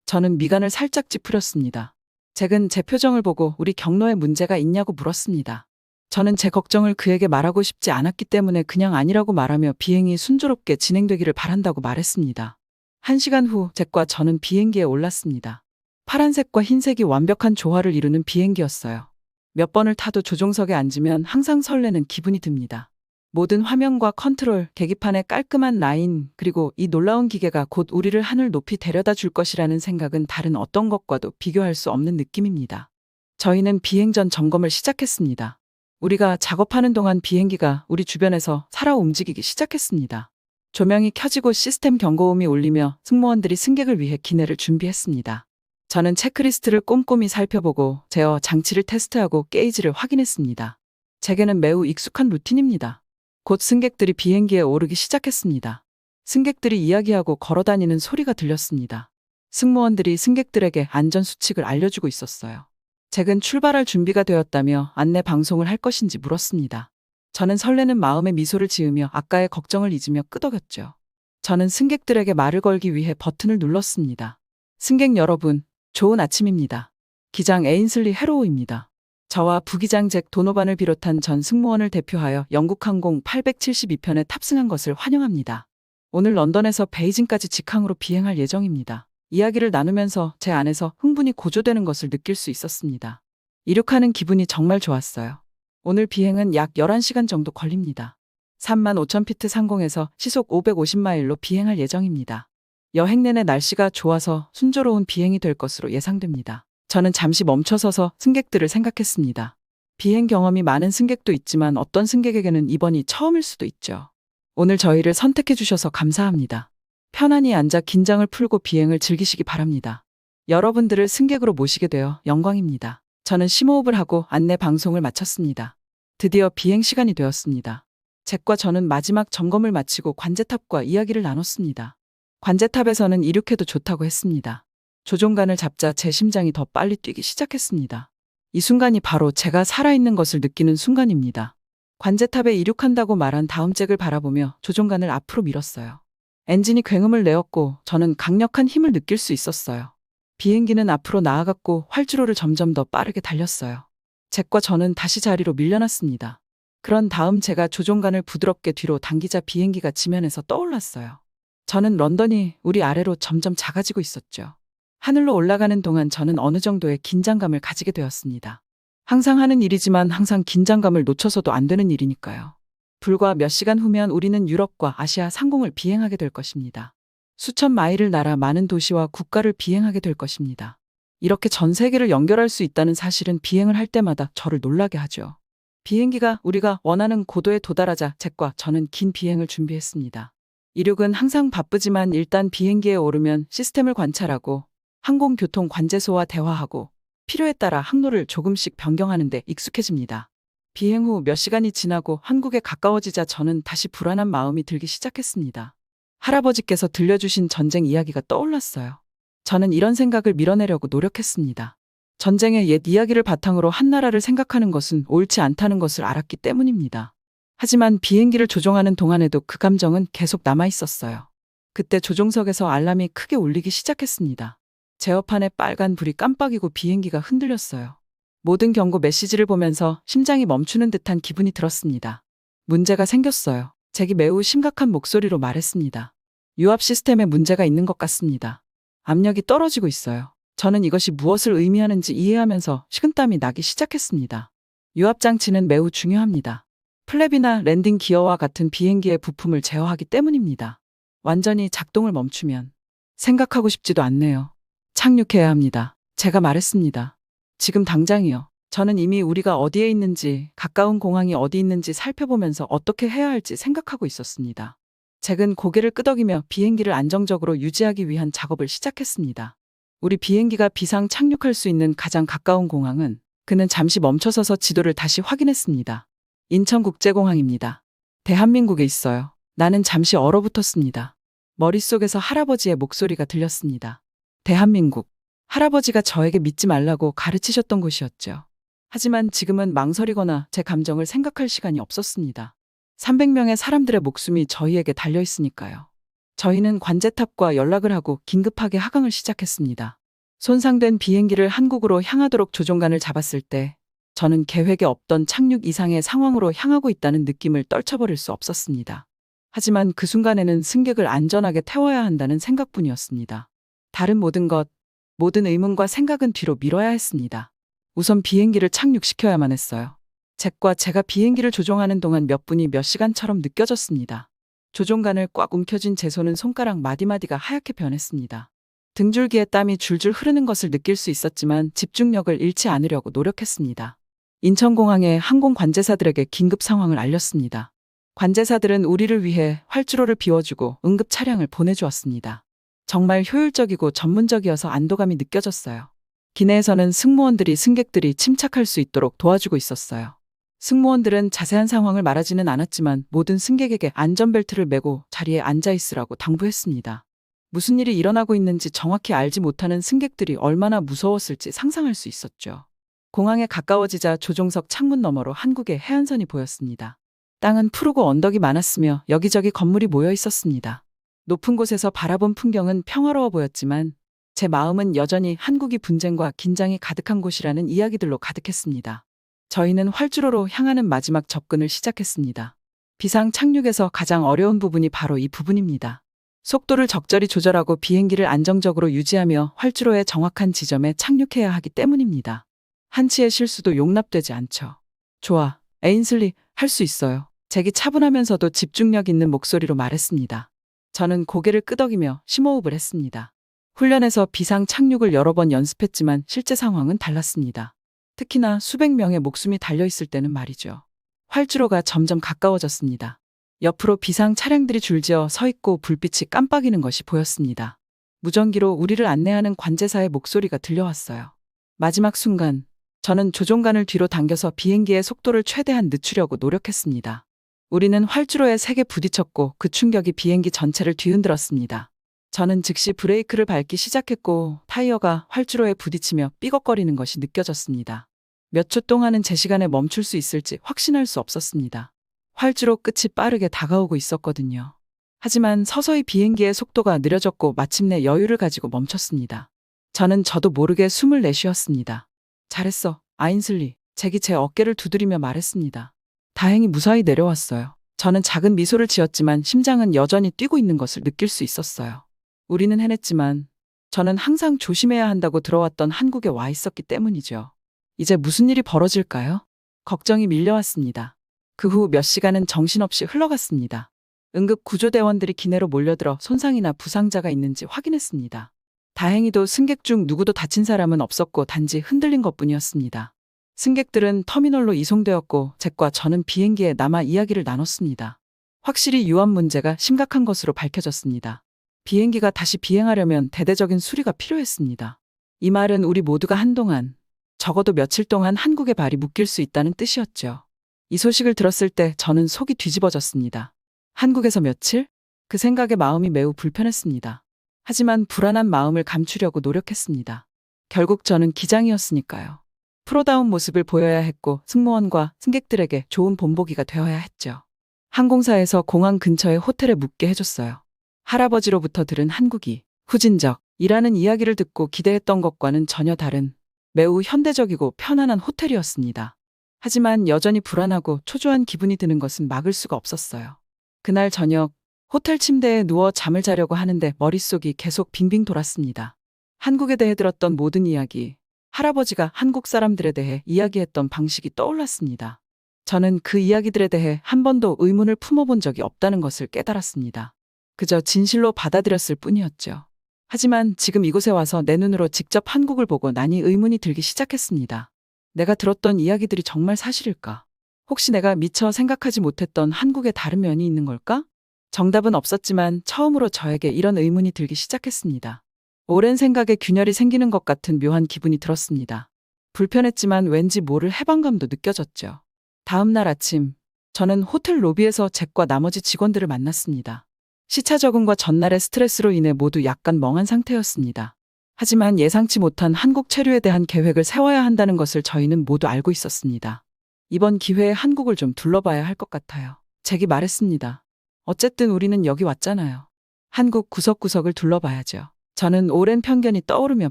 저는 미간을 살짝 찌푸렸습니다. 잭은 제 표정을 보고 우리 경로에 문제가 있냐고 물었습니다. 저는 제 걱정을 그에게 말하고 싶지 않았기 때문에 그냥 아니라고 말하며 비행이 순조롭게 진행되기를 바란다고 말했습니다. 1시간 후 잭과 저는 비행기에 올랐습니다. 파란색과 흰색이 완벽한 조화를 이루는 비행기였어요. 몇 번을 타도 조종석에 앉으면 항상 설레는 기분이 듭니다. 모든 화면과 컨트롤, 계기판의 깔끔한 라인, 그리고 이 놀라운 기계가 곧 우리를 하늘 높이 데려다 줄 것이라는 생각은 다른 어떤 것과도 비교할 수 없는 느낌입니다. 저희는 비행 전 점검을 시작했습니다. 우리가 작업하는 동안 비행기가 우리 주변에서 살아 움직이기 시작했습니다. 조명이 켜지고 시스템 경고음이 울리며 승무원들이 승객을 위해 기내를 준비했습니다. 저는 체크리스트를 꼼꼼히 살펴보고 제어 장치를 테스트하고 게이지를 확인했습니다. 제게는 매우 익숙한 루틴입니다. 곧 승객들이 비행기에 오르기 시작했습니다. 승객들이 이야기하고 걸어다니는 소리가 들렸습니다. 승무원들이 승객들에게 안전수칙을 알려주고 있었어요. 잭은 출발할 준비가 되었다며 안내 방송을 할 것인지 물었습니다. 저는 설레는 마음에 미소를 지으며 아까의 걱정을 잊으며 끄덕였죠. 저는 승객들에게 말을 걸기 위해 버튼을 눌렀습니다. 승객 여러분, 좋은 아침입니다. 기장 에인슬리 헤로우입니다. 저와 부기장 잭 도노반을 비롯한 전 승무원을 대표하여 영국항공 872편에 탑승한 것을 환영합니다. 오늘 런던에서 베이징까지 직항으로 비행할 예정입니다. 이야기를 나누면서 제 안에서 흥분이 고조되는 것을 느낄 수 있었습니다. 이륙하는 기분이 정말 좋았어요. 오늘 비행은 약 11시간 정도 걸립니다. 35,000피트 상공에서 시속 550마일로 비행할 예정입니다. 여행 내내 날씨가 좋아서 순조로운 비행이 될 것으로 예상됩니다. 저는 잠시 멈춰서서 승객들을 생각했습니다. 비행 경험이 많은 승객도 있지만 어떤 승객에게는 이번이 처음일 수도 있죠. 오늘 저희를 선택해 주셔서 감사합니다. 편안히 앉아 긴장을 풀고 비행을 즐기시기 바랍니다. 여러분들을 승객으로 모시게 되어 영광입니다. 저는 심호흡을 하고 안내 방송을 마쳤습니다. 드디어 비행 시간이 되었습니다. 잭과 저는 마지막 점검을 마치고 관제탑과 이야기를 나눴습니다. 관제탑에서는 이륙해도 좋다고 했습니다. 조종관을 잡자 제 심장이 더 빨리 뛰기 시작했습니다. 이 순간이 바로 제가 살아있는 것을 느끼는 순간입니다. 관제탑에 이륙한다고 말한 다음 잭을 바라보며 조종관을 앞으로 밀었어요. 엔진이 굉음을 내었고 저는 강력한 힘을 느낄 수 있었어요. 비행기는 앞으로 나아갔고 활주로를 점점 더 빠르게 달렸어요. 잭과 저는 다시 자리로 밀려났습니다. 그런 다음 제가 조종간을 부드럽게 뒤로 당기자 비행기가 지면에서 떠올랐어요. 저는 런던이 우리 아래로 점점 작아지고 있었죠. 하늘로 올라가는 동안 저는 어느 정도의 긴장감을 가지게 되었습니다. 항상 하는 일이지만 항상 긴장감을 놓쳐서도 안 되는 일이니까요. 불과 몇 시간 후면 우리는 유럽과 아시아 상공을 비행하게 될 것입니다. 수천 마일을 날아 많은 도시와 국가를 비행하게 될 것입니다. 이렇게 전 세계를 연결할 수 있다는 사실은 비행을 할 때마다 저를 놀라게 하죠. 비행기가 우리가 원하는 고도에 도달하자 잭과 저는 긴 비행을 준비했습니다. 이륙은 항상 바쁘지만 일단 비행기에 오르면 시스템을 관찰하고 항공교통관제소와 대화하고 필요에 따라 항로를 조금씩 변경하는 데 익숙해집니다. 비행 후 몇 시간이 지나고 한국에 가까워지자 저는 다시 불안한 마음이 들기 시작했습니다. 할아버지께서 들려주신 전쟁 이야기가 떠올랐어요. 저는 이런 생각을 밀어내려고 노력했습니다. 전쟁의 옛 이야기를 바탕으로 한 나라를 생각하는 것은 옳지 않다는 것을 알았기 때문입니다. 하지만 비행기를 조종하는 동안에도 그 감정은 계속 남아 있었어요. 그때 조종석에서 알람이 크게 울리기 시작했습니다. 제어판에 빨간 불이 깜빡이고 비행기가 흔들렸어요. 모든 경고 메시지를 보면서 심장이 멈추는 듯한 기분이 들었습니다. 문제가 생겼어요. 잭이 매우 심각한 목소리로 말했습니다. 유압 시스템에 문제가 있는 것 같습니다. 압력이 떨어지고 있어요. 저는 이것이 무엇을 의미하는지 이해하면서 식은땀이 나기 시작했습니다. 유압 장치는 매우 중요합니다. 플랩이나 랜딩 기어와 같은 비행기의 부품을 제어하기 때문입니다. 완전히 작동을 멈추면 생각하고 싶지도 않네요. 착륙해야 합니다. 제가 말했습니다. 지금 당장이요. 저는 이미 우리가 어디에 있는지, 가까운 공항이 어디 있는지 살펴보면서 어떻게 해야 할지 생각하고 있었습니다. 잭은 고개를 끄덕이며 비행기를 안정적으로 유지하기 위한 작업을 시작했습니다. 우리 비행기가 비상 착륙할 수 있는 가장 가까운 공항은 그는 잠시 멈춰서서 지도를 다시 확인했습니다. 인천국제공항입니다. 대한민국에 있어요. 나는 잠시 얼어붙었습니다. 머릿속에서 할아버지의 목소리가 들렸습니다. 대한민국. 할아버지가 저에게 믿지 말라고 가르치셨던 곳이었죠. 하지만 지금은 망설이거나 제 감정을 생각할 시간이 없었습니다. 300명의 사람들의 목숨이 저희에게 달려 있으니까요. 저희는 관제탑과 연락을 하고 긴급하게 하강을 시작했습니다. 손상된 비행기를 한국으로 향하도록 조종간을 잡았을 때 저는 계획에 없던 착륙 이상의 상황으로 향하고 있다는 느낌을 떨쳐버릴 수 없었습니다. 하지만 그 순간에는 승객을 안전하게 태워야 한다는 생각뿐이었습니다. 다른 모든 의문과 생각은 뒤로 미뤄야 했습니다. 우선 비행기를 착륙시켜야만 했어요. 잭과 제가 비행기를 조종하는 동안 몇 분이 몇 시간처럼 느껴졌습니다. 조종간을 꽉 움켜쥔 제 손은 손가락 마디마디가 하얗게 변했습니다. 등줄기에 땀이 줄줄 흐르는 것을 느낄 수 있었지만 집중력을 잃지 않으려고 노력했습니다. 인천공항의 항공 관제사들에게 긴급 상황을 알렸습니다. 관제사들은 우리를 위해 활주로를 비워주고 응급 차량을 보내주었습니다. 정말 효율적이고 전문적이어서 안도감이 느껴졌어요. 기내에서는 승객들이 침착할 수 있도록 도와주고 있었어요. 승무원들은 자세한 상황을 말하지는 않았지만 모든 승객에게 안전벨트를 매고 자리에 앉아 있으라고 당부했습니다. 무슨 일이 일어나고 있는지 정확히 알지 못하는 승객들이 얼마나 무서웠을지 상상할 수 있었죠. 공항에 가까워지자 조종석 창문 너머로 한국의 해안선이 보였습니다. 땅은 푸르고 언덕이 많았으며 여기저기 건물이 모여 있었습니다. 높은 곳에서 바라본 풍경은 평화로워 보였지만 제 마음은 여전히 한국이 분쟁과 긴장이 가득한 곳이라는 이야기들로 가득했습니다. 저희는 활주로로 향하는 마지막 접근을 시작했습니다. 비상 착륙에서 가장 어려운 부분이 바로 이 부분입니다. 속도를 적절히 조절하고 비행기를 안정적으로 유지하며 활주로의 정확한 지점에 착륙해야 하기 때문입니다. 한치의 실수도 용납되지 않죠. 좋아, 에인슬리, 할 수 있어요. 잭이 차분하면서도 집중력 있는 목소리로 말했습니다. 저는 고개를 끄덕이며 심호흡을 했습니다. 훈련에서 비상 착륙을 여러 번 연습했지만 실제 상황은 달랐습니다. 특히나 수백 명의 목숨이 달려있을 때는 말이죠. 활주로가 점점 가까워졌습니다. 옆으로 비상 차량들이 줄지어 서 있고 불빛이 깜빡이는 것이 보였습니다. 무전기로 우리를 안내하는 관제사의 목소리가 들려왔어요. 마지막 순간, 저는 조종간을 뒤로 당겨서 비행기의 속도를 최대한 늦추려고 노력했습니다. 우리는 활주로에 세게 부딪혔고 그 충격이 비행기 전체를 뒤흔들었습니다. 저는 즉시 브레이크를 밟기 시작했고 타이어가 활주로에 부딪히며 삐걱거리는 것이 느껴졌습니다. 몇 초 동안은 제 시간에 멈출 수 있을지 확신할 수 없었습니다. 활주로 끝이 빠르게 다가오고 있었거든요. 하지만 서서히 비행기의 속도가 느려졌고 마침내 여유를 가지고 멈췄습니다. 저는 저도 모르게 숨을 내쉬었습니다. 잘했어, 아인슬리. 잭이 제 어깨를 두드리며 말했습니다. 다행히 무사히 내려왔어요. 저는 작은 미소를 지었지만 심장은 여전히 뛰고 있는 것을 느낄 수 있었어요. 우리는 해냈지만 저는 항상 조심해야 한다고 들어왔던 한국에 와 있었기 때문이죠. 이제 무슨 일이 벌어질까요? 걱정이 밀려왔습니다. 그 후 몇 시간은 정신없이 흘러갔습니다. 응급 구조대원들이 기내로 몰려들어 손상이나 부상자가 있는지 확인했습니다. 다행히도 승객 중 누구도 다친 사람은 없었고 단지 흔들린 것뿐이었습니다. 승객들은 터미널로 이송되었고 잭과 저는 비행기에 남아 이야기를 나눴습니다. 확실히 유압 문제가 심각한 것으로 밝혀졌습니다. 비행기가 다시 비행하려면 대대적인 수리가 필요했습니다. 이 말은 우리 모두가 한동안, 적어도 며칠 동안 한국의 발이 묶일 수 있다는 뜻이었죠. 이 소식을 들었을 때 저는 속이 뒤집어졌습니다. 한국에서 며칠? 그 생각에 마음이 매우 불편했습니다. 하지만 불안한 마음을 감추려고 노력했습니다. 결국 저는 기장이었으니까요. 프로다운 모습을 보여야 했고 승무원과 승객들에게 좋은 본보기가 되어야 했죠. 항공사에서 공항 근처의 호텔에 묵게 해줬어요. 할아버지로부터 들은 한국이 후진적이라는 이야기를 듣고 기대했던 것과는 전혀 다른 매우 현대적이고 편안한 호텔이었습니다. 하지만 여전히 불안하고 초조한 기분이 드는 것은 막을 수가 없었어요. 그날 저녁 호텔 침대에 누워 잠을 자려고 하는데 머릿속이 계속 빙빙 돌았습니다. 한국에 대해 들었던 모든 이야기, 할아버지가 한국 사람들에 대해 이야기했던 방식이 떠올랐습니다. 저는 그 이야기들에 대해 한 번도 의문을 품어본 적이 없다는 것을 깨달았습니다. 그저 진실로 받아들였을 뿐이었죠. 하지만 지금 이곳에 와서 내 눈으로 직접 한국을 보고 나니 의문이 들기 시작했습니다. 내가 들었던 이야기들이 정말 사실일까? 혹시 내가 미처 생각하지 못했던 한국의 다른 면이 있는 걸까? 정답은 없었지만 처음으로 저에게 이런 의문이 들기 시작했습니다. 오랜 생각에 균열이 생기는 것 같은 묘한 기분이 들었습니다. 불편했지만 왠지 모를 해방감도 느껴졌죠. 다음 날 아침, 저는 호텔 로비에서 잭과 나머지 직원들을 만났습니다. 시차 적응과 전날의 스트레스로 인해 모두 약간 멍한 상태였습니다. 하지만 예상치 못한 한국 체류에 대한 계획을 세워야 한다는 것을 저희는 모두 알고 있었습니다. 이번 기회에 한국을 좀 둘러봐야 할 것 같아요. 잭이 말했습니다. 어쨌든 우리는 여기 왔잖아요. 한국 구석구석을 둘러봐야죠. 저는 오랜 편견이 떠오르며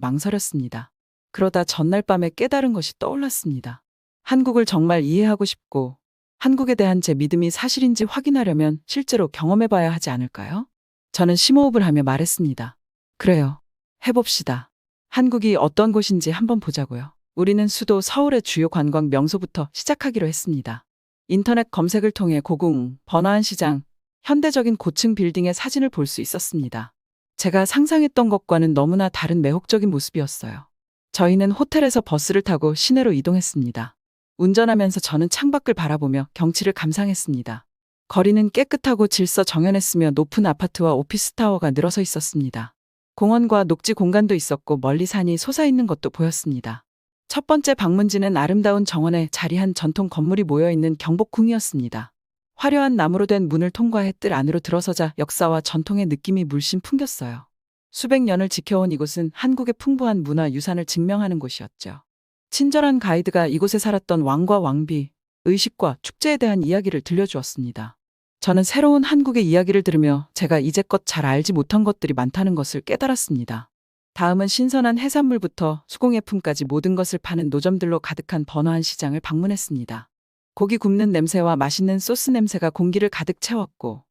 망설였습니다. 그러다 전날 밤에 깨달은 것이 떠올랐습니다. 한국을 정말 이해하고 싶고 한국에 대한 제 믿음이 사실인지 확인하려면 실제로 경험해봐야 하지 않을까요? 저는 심호흡을 하며 말했습니다. 그래요. 해봅시다. 한국이 어떤 곳인지 한번 보자고요. 우리는 수도 서울의 주요 관광 명소부터 시작하기로 했습니다. 인터넷 검색을 통해 고궁, 번화한 시장, 현대적인 고층 빌딩의 사진을 볼 수 있었습니다. 제가 상상했던 것과는 너무나 다른 매혹적인 모습이었어요. 저희는 호텔에서 버스를 타고 시내로 이동했습니다. 운전하면서 저는 창밖을 바라보며 경치를 감상했습니다. 거리는 깨끗하고 질서 정연했으며 높은 아파트와 오피스타워가 늘어서 있었습니다. 공원과 녹지 공간도 있었고 멀리 산이 솟아있는 것도 보였습니다. 첫 번째 방문지는 아름다운 정원에 자리한 전통 건물이 모여있는 경복궁이었습니다. 화려한 나무로 된 문을 통과해 뜰 안으로 들어서자 역사와 전통의 느낌이 물씬 풍겼어요. 수백 년을 지켜온 이곳은 한국의 풍부한 문화 유산을 증명하는 곳이었죠. 친절한 가이드가 이곳에 살았던 왕과 왕비, 의식과 축제에 대한 이야기를 들려주었습니다. 저는 새로운 한국의 이야기를 들으며 제가 이제껏 잘 알지 못한 것들이 많다는 것을 깨달았습니다. 다음은 신선한 해산물부터 수공예품까지 모든 것을 파는 노점들로 가득한 번화한 시장을 방문했습니다. 고기 굽는 냄새와 맛있는 소스 냄새가 공기를 가득 채웠고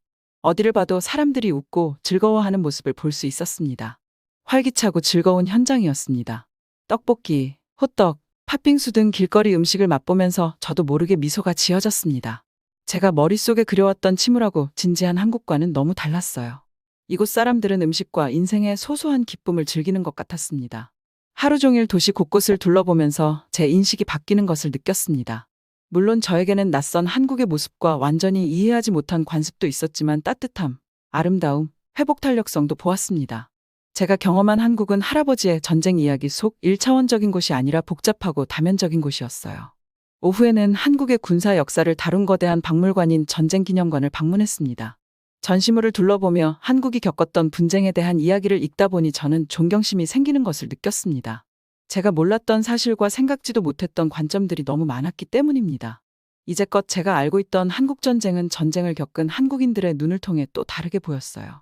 어디를 봐도 사람들이 웃고 즐거워하는 모습을 볼 수 있었습니다. 활기차고 즐거운 현장이었습니다. 떡볶이, 호떡, 팥빙수 등 길거리 음식을 맛보면서 저도 모르게 미소가 지어졌습니다. 제가 머릿속에 그려왔던 침울하고 진지한 한국과는 너무 달랐어요. 이곳 사람들은 음식과 인생의 소소한 기쁨을 즐기는 것 같았습니다. 하루 종일 도시 곳곳을 둘러보면서 제 인식이 바뀌는 것을 느꼈습니다. 물론 저에게는 낯선 한국의 모습과 완전히 이해하지 못한 관습도 있었지만 따뜻함, 아름다움, 회복 탄력성도 보았습니다. 제가 경험한 한국은 할아버지의 전쟁 이야기 속 1차원적인 곳이 아니라 복잡하고 다면적인 곳이었어요. 오후에는 한국의 군사 역사를 다룬 거대한 박물관인 전쟁기념관을 방문했습니다. 전시물을 둘러보며 한국이 겪었던 분쟁에 대한 이야기를 읽다 보니 저는 존경심이 생기는 것을 느꼈습니다. 제가 몰랐던 사실과 생각지도 못했던 관점들이 너무 많았기 때문입니다. 이제껏 제가 알고 있던 한국전쟁은 전쟁을 겪은 한국인들의 눈을 통해 또 다르게 보였어요.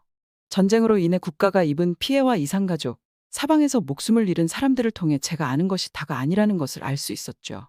전쟁으로 인해 국가가 입은 피해와 이산가족, 사방에서 목숨을 잃은 사람들을 통해 제가 아는 것이 다가 아니라는 것을 알 수 있었죠.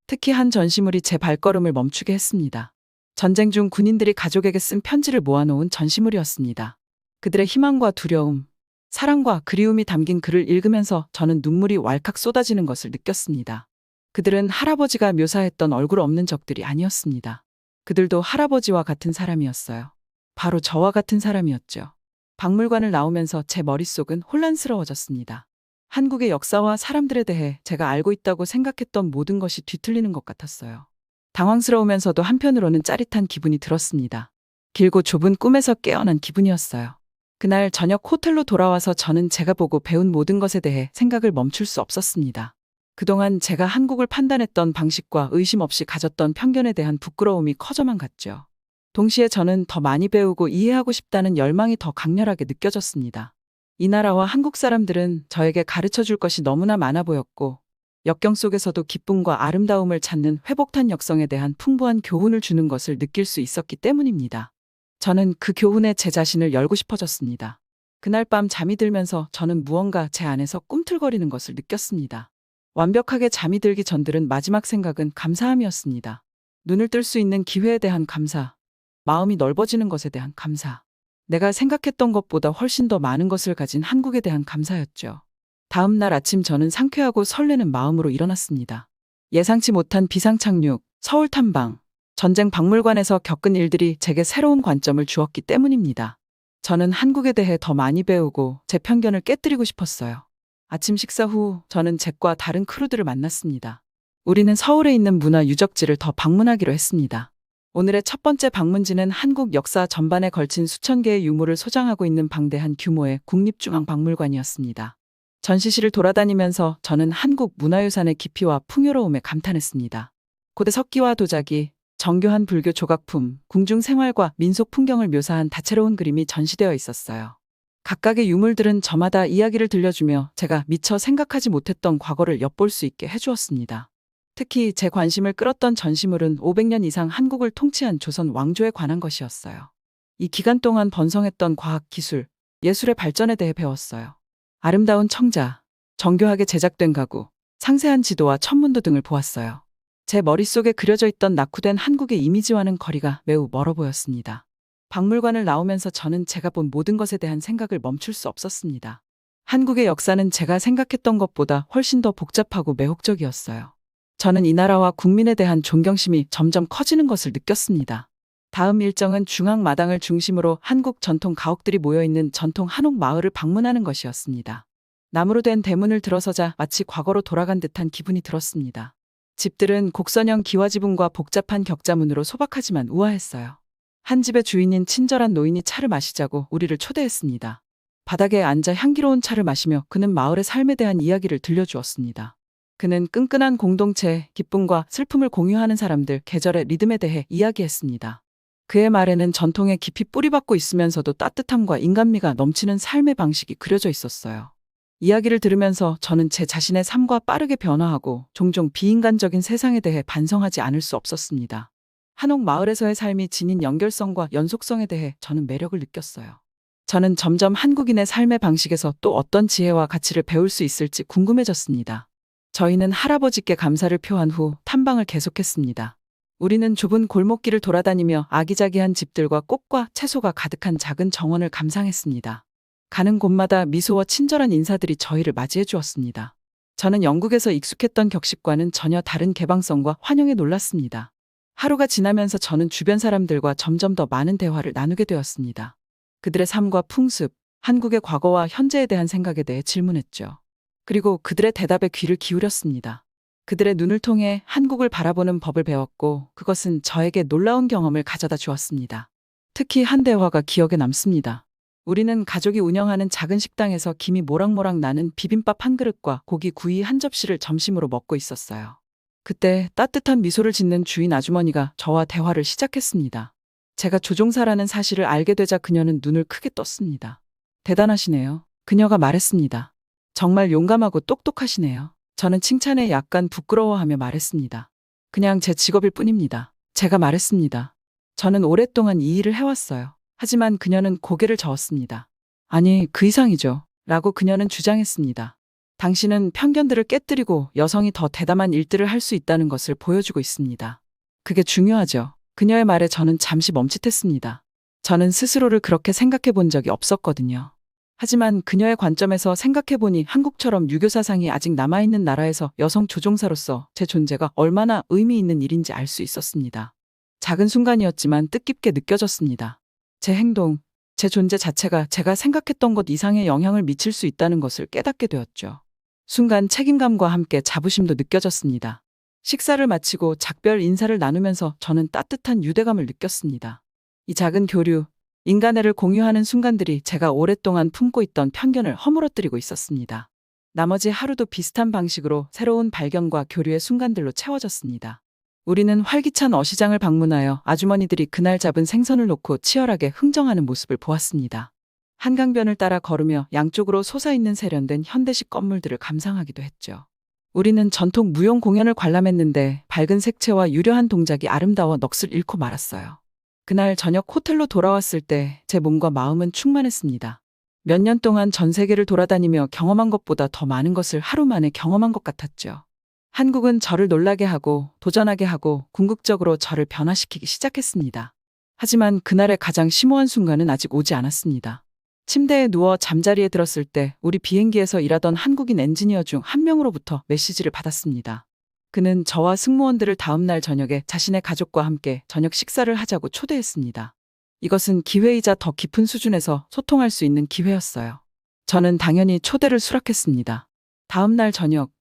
특히 한 전시물이 제 발걸음을 멈추게 했습니다. 전쟁 중 군인들이 가족에게 쓴 편지를 모아놓은 전시물이었습니다. 그들의 희망과 두려움, 사랑과 그리움이 담긴 글을 읽으면서 저는 눈물이 왈칵 쏟아지는 것을 느꼈습니다. 그들은 할아버지가 묘사했던 얼굴 없는 적들이 아니었습니다. 그들도 할아버지와 같은 사람이었어요. 바로 저와 같은 사람이었죠. 박물관을 나오면서 제 머릿속은 혼란스러워졌습니다. 한국의 역사와 사람들에 대해 제가 알고 있다고 생각했던 모든 것이 뒤틀리는 것 같았어요. 당황스러우면서도 한편으로는 짜릿한 기분이 들었습니다. 길고 좁은 꿈에서 깨어난 기분이었어요. 그날 저녁 호텔로 돌아와서 저는 제가 보고 배운 모든 것에 대해 생각을 멈출 수 없었습니다. 그동안 제가 한국을 판단했던 방식과 의심 없이 가졌던 편견에 대한 부끄러움이 커져만 갔죠. 동시에 저는 더 많이 배우고 이해하고 싶다는 열망이 더 강렬하게 느껴졌습니다. 이 나라와 한국 사람들은 저에게 가르쳐 줄 것이 너무나 많아 보였고, 역경 속에서도 기쁨과 아름다움을 찾는 회복탄 역성에 대한 풍부한 교훈을 주는 것을 느낄 수 있었기 때문입니다. 저는 그 교훈에 제 자신을 열고 싶어졌습니다. 그날 밤 잠이 들면서 저는 무언가 제 안에서 꿈틀거리는 것을 느꼈습니다. 완벽하게 잠이 들기 전들은 마지막 생각은 감사함이었습니다. 눈을 뜰 수 있는 기회에 대한 감사, 마음이 넓어지는 것에 대한 감사, 내가 생각했던 것보다 훨씬 더 많은 것을 가진 한국에 대한 감사였죠. 다음 날 아침 저는 상쾌하고 설레는 마음으로 일어났습니다. 예상치 못한 비상착륙, 서울 탐방, 전쟁 박물관에서 겪은 일들이 제게 새로운 관점을 주었기 때문입니다. 저는 한국에 대해 더 많이 배우고 제 편견을 깨뜨리고 싶었어요. 아침 식사 후 저는 잭과 다른 크루들을 만났습니다. 우리는 서울에 있는 문화 유적지를 더 방문하기로 했습니다. 오늘의 첫 번째 방문지는 한국 역사 전반에 걸친 수천 개의 유물을 소장하고 있는 방대한 규모의 국립중앙박물관이었습니다. 전시실을 돌아다니면서 저는 한국 문화유산의 깊이와 풍요로움에 감탄했습니다. 고대 석기와 도자기, 정교한 불교 조각품, 궁중 생활과 민속 풍경을 묘사한 다채로운 그림이 전시되어 있었어요. 각각의 유물들은 저마다 이야기를 들려주며 제가 미처 생각하지 못했던 과거를 엿볼 수 있게 해주었습니다. 특히 제 관심을 끌었던 전시물은 500년 이상 한국을 통치한 조선 왕조에 관한 것이었어요. 이 기간 동안 번성했던 과학, 기술, 예술의 발전에 대해 배웠어요. 아름다운 청자, 정교하게 제작된 가구, 상세한 지도와 천문도 등을 보았어요. 제 머릿속에 그려져 있던 낙후된 한국의 이미지와는 거리가 매우 멀어 보였습니다. 박물관을 나오면서 저는 제가 본 모든 것에 대한 생각을 멈출 수 없었습니다. 한국의 역사는 제가 생각했던 것보다 훨씬 더 복잡하고 매혹적이었어요. 저는 이 나라와 국민에 대한 존경심이 점점 커지는 것을 느꼈습니다. 다음 일정은 중앙마당을 중심으로 한국 전통 가옥들이 모여있는 전통 한옥 마을을 방문하는 것이었습니다. 나무로 된 대문을 들어서자 마치 과거로 돌아간 듯한 기분이 들었습니다. 집들은 곡선형 기와지붕과 복잡한 격자문으로 소박하지만 우아했어요. 한 집의 주인인 친절한 노인이 차를 마시자고 우리를 초대했습니다. 바닥에 앉아 향기로운 차를 마시며 그는 마을의 삶에 대한 이야기를 들려주었습니다. 그는 끈끈한 공동체, 기쁨과 슬픔을 공유하는 사람들, 계절의 리듬에 대해 이야기했습니다. 그의 말에는 전통에 깊이 뿌리박고 있으면서도 따뜻함과 인간미가 넘치는 삶의 방식이 그려져 있었어요. 이야기를 들으면서 저는 제 자신의 삶과 빠르게 변화하고 종종 비인간적인 세상에 대해 반성하지 않을 수 없었습니다. 한옥 마을에서의 삶이 지닌 연결성과 연속성에 대해 저는 매력을 느꼈어요. 저는 점점 한국인의 삶의 방식에서 또 어떤 지혜와 가치를 배울 수 있을지 궁금해졌습니다. 저희는 할아버지께 감사를 표한 후 탐방을 계속했습니다. 우리는 좁은 골목길을 돌아다니며 아기자기한 집들과 꽃과 채소가 가득한 작은 정원을 감상했습니다. 가는 곳마다 미소와 친절한 인사들이 저희를 맞이해 주었습니다. 저는 영국에서 익숙했던 격식과는 전혀 다른 개방성과 환영에 놀랐습니다. 하루가 지나면서 저는 주변 사람들과 점점 더 많은 대화를 나누게 되었습니다. 그들의 삶과 풍습, 한국의 과거와 현재에 대한 생각에 대해 질문했죠. 그리고 그들의 대답에 귀를 기울였습니다. 그들의 눈을 통해 한국을 바라보는 법을 배웠고 그것은 저에게 놀라운 경험을 가져다 주었습니다. 특히 한 대화가 기억에 남습니다. 우리는 가족이 운영하는 작은 식당에서 김이 모락모락 나는 비빔밥 한 그릇과 고기 구이 한 접시를 점심으로 먹고 있었어요. 그때 따뜻한 미소를 짓는 주인 아주머니가 저와 대화를 시작했습니다. 제가 조종사라는 사실을 알게 되자 그녀는 눈을 크게 떴습니다. 대단하시네요. 그녀가 말했습니다. 정말 용감하고 똑똑하시네요. 저는 칭찬에 약간 부끄러워하며 말했습니다. 그냥 제 직업일 뿐입니다. 제가 말했습니다. 저는 오랫동안 이 일을 해왔어요. 하지만 그녀는 고개를 저었습니다. 아니, 그 이상이죠. 라고 그녀는 주장했습니다. 당신은 편견들을 깨뜨리고 여성이 더 대담한 일들을 할 수 있다는 것을 보여주고 있습니다. 그게 중요하죠. 그녀의 말에 저는 잠시 멈칫했습니다. 저는 스스로를 그렇게 생각해 본 적이 없었거든요. 하지만 그녀의 관점에서 생각해보니 한국처럼 유교 사상이 아직 남아있는 나라에서 여성 조종사로서 제 존재가 얼마나 의미 있는 일인지 알 수 있었습니다. 작은 순간이었지만 뜻깊게 느껴졌습니다. 제 행동, 제 존재 자체가 제가 생각했던 것 이상의 영향을 미칠 수 있다는 것을 깨닫게 되었죠. 순간 책임감과 함께 자부심도 느껴졌습니다. 식사를 마치고 작별 인사를 나누면서 저는 따뜻한 유대감을 느꼈습니다. 이 작은 교류, 인간애를 공유하는 순간들이 제가 오랫동안 품고 있던 편견을 허물어뜨리고 있었습니다. 나머지 하루도 비슷한 방식으로 새로운 발견과 교류의 순간들로 채워졌습니다. 우리는 활기찬 어시장을 방문하여 아주머니들이 그날 잡은 생선을 놓고 치열하게 흥정하는 모습을 보았습니다. 한강변을 따라 걸으며 양쪽으로 솟아있는 세련된 현대식 건물들을 감상하기도 했죠. 우리는 전통 무용 공연을 관람했는데 밝은 색채와 유려한 동작이 아름다워 넋을 잃고 말았어요. 그날 저녁 호텔로 돌아왔을 때 제 몸과 마음은 충만했습니다. 몇 년 동안 전 세계를 돌아다니며 경험한 것보다 더 많은 것을 하루 만에 경험한 것 같았죠. 한국은 저를 놀라게 하고 도전하게 하고 궁극적으로 저를 변화시키기 시작했습니다. 하지만 그날의 가장 심오한 순간은 아직 오지 않았습니다. 침대에 누워 잠자리에 들었을 때 우리 비행기에서 일하던 한국인 엔지니어 중 한 명으로부터 메시지를 받았습니다. 그는 저와 승무원들을 다음 날 저녁에 자신의 가족과 함께 저녁 식사를 하자고 초대했습니다. 이것은 기회이자 더 깊은 수준에서 소통할 수 있는 기회였어요. 저는 당연히 초대를 수락했습니다. 다음 날 저녁,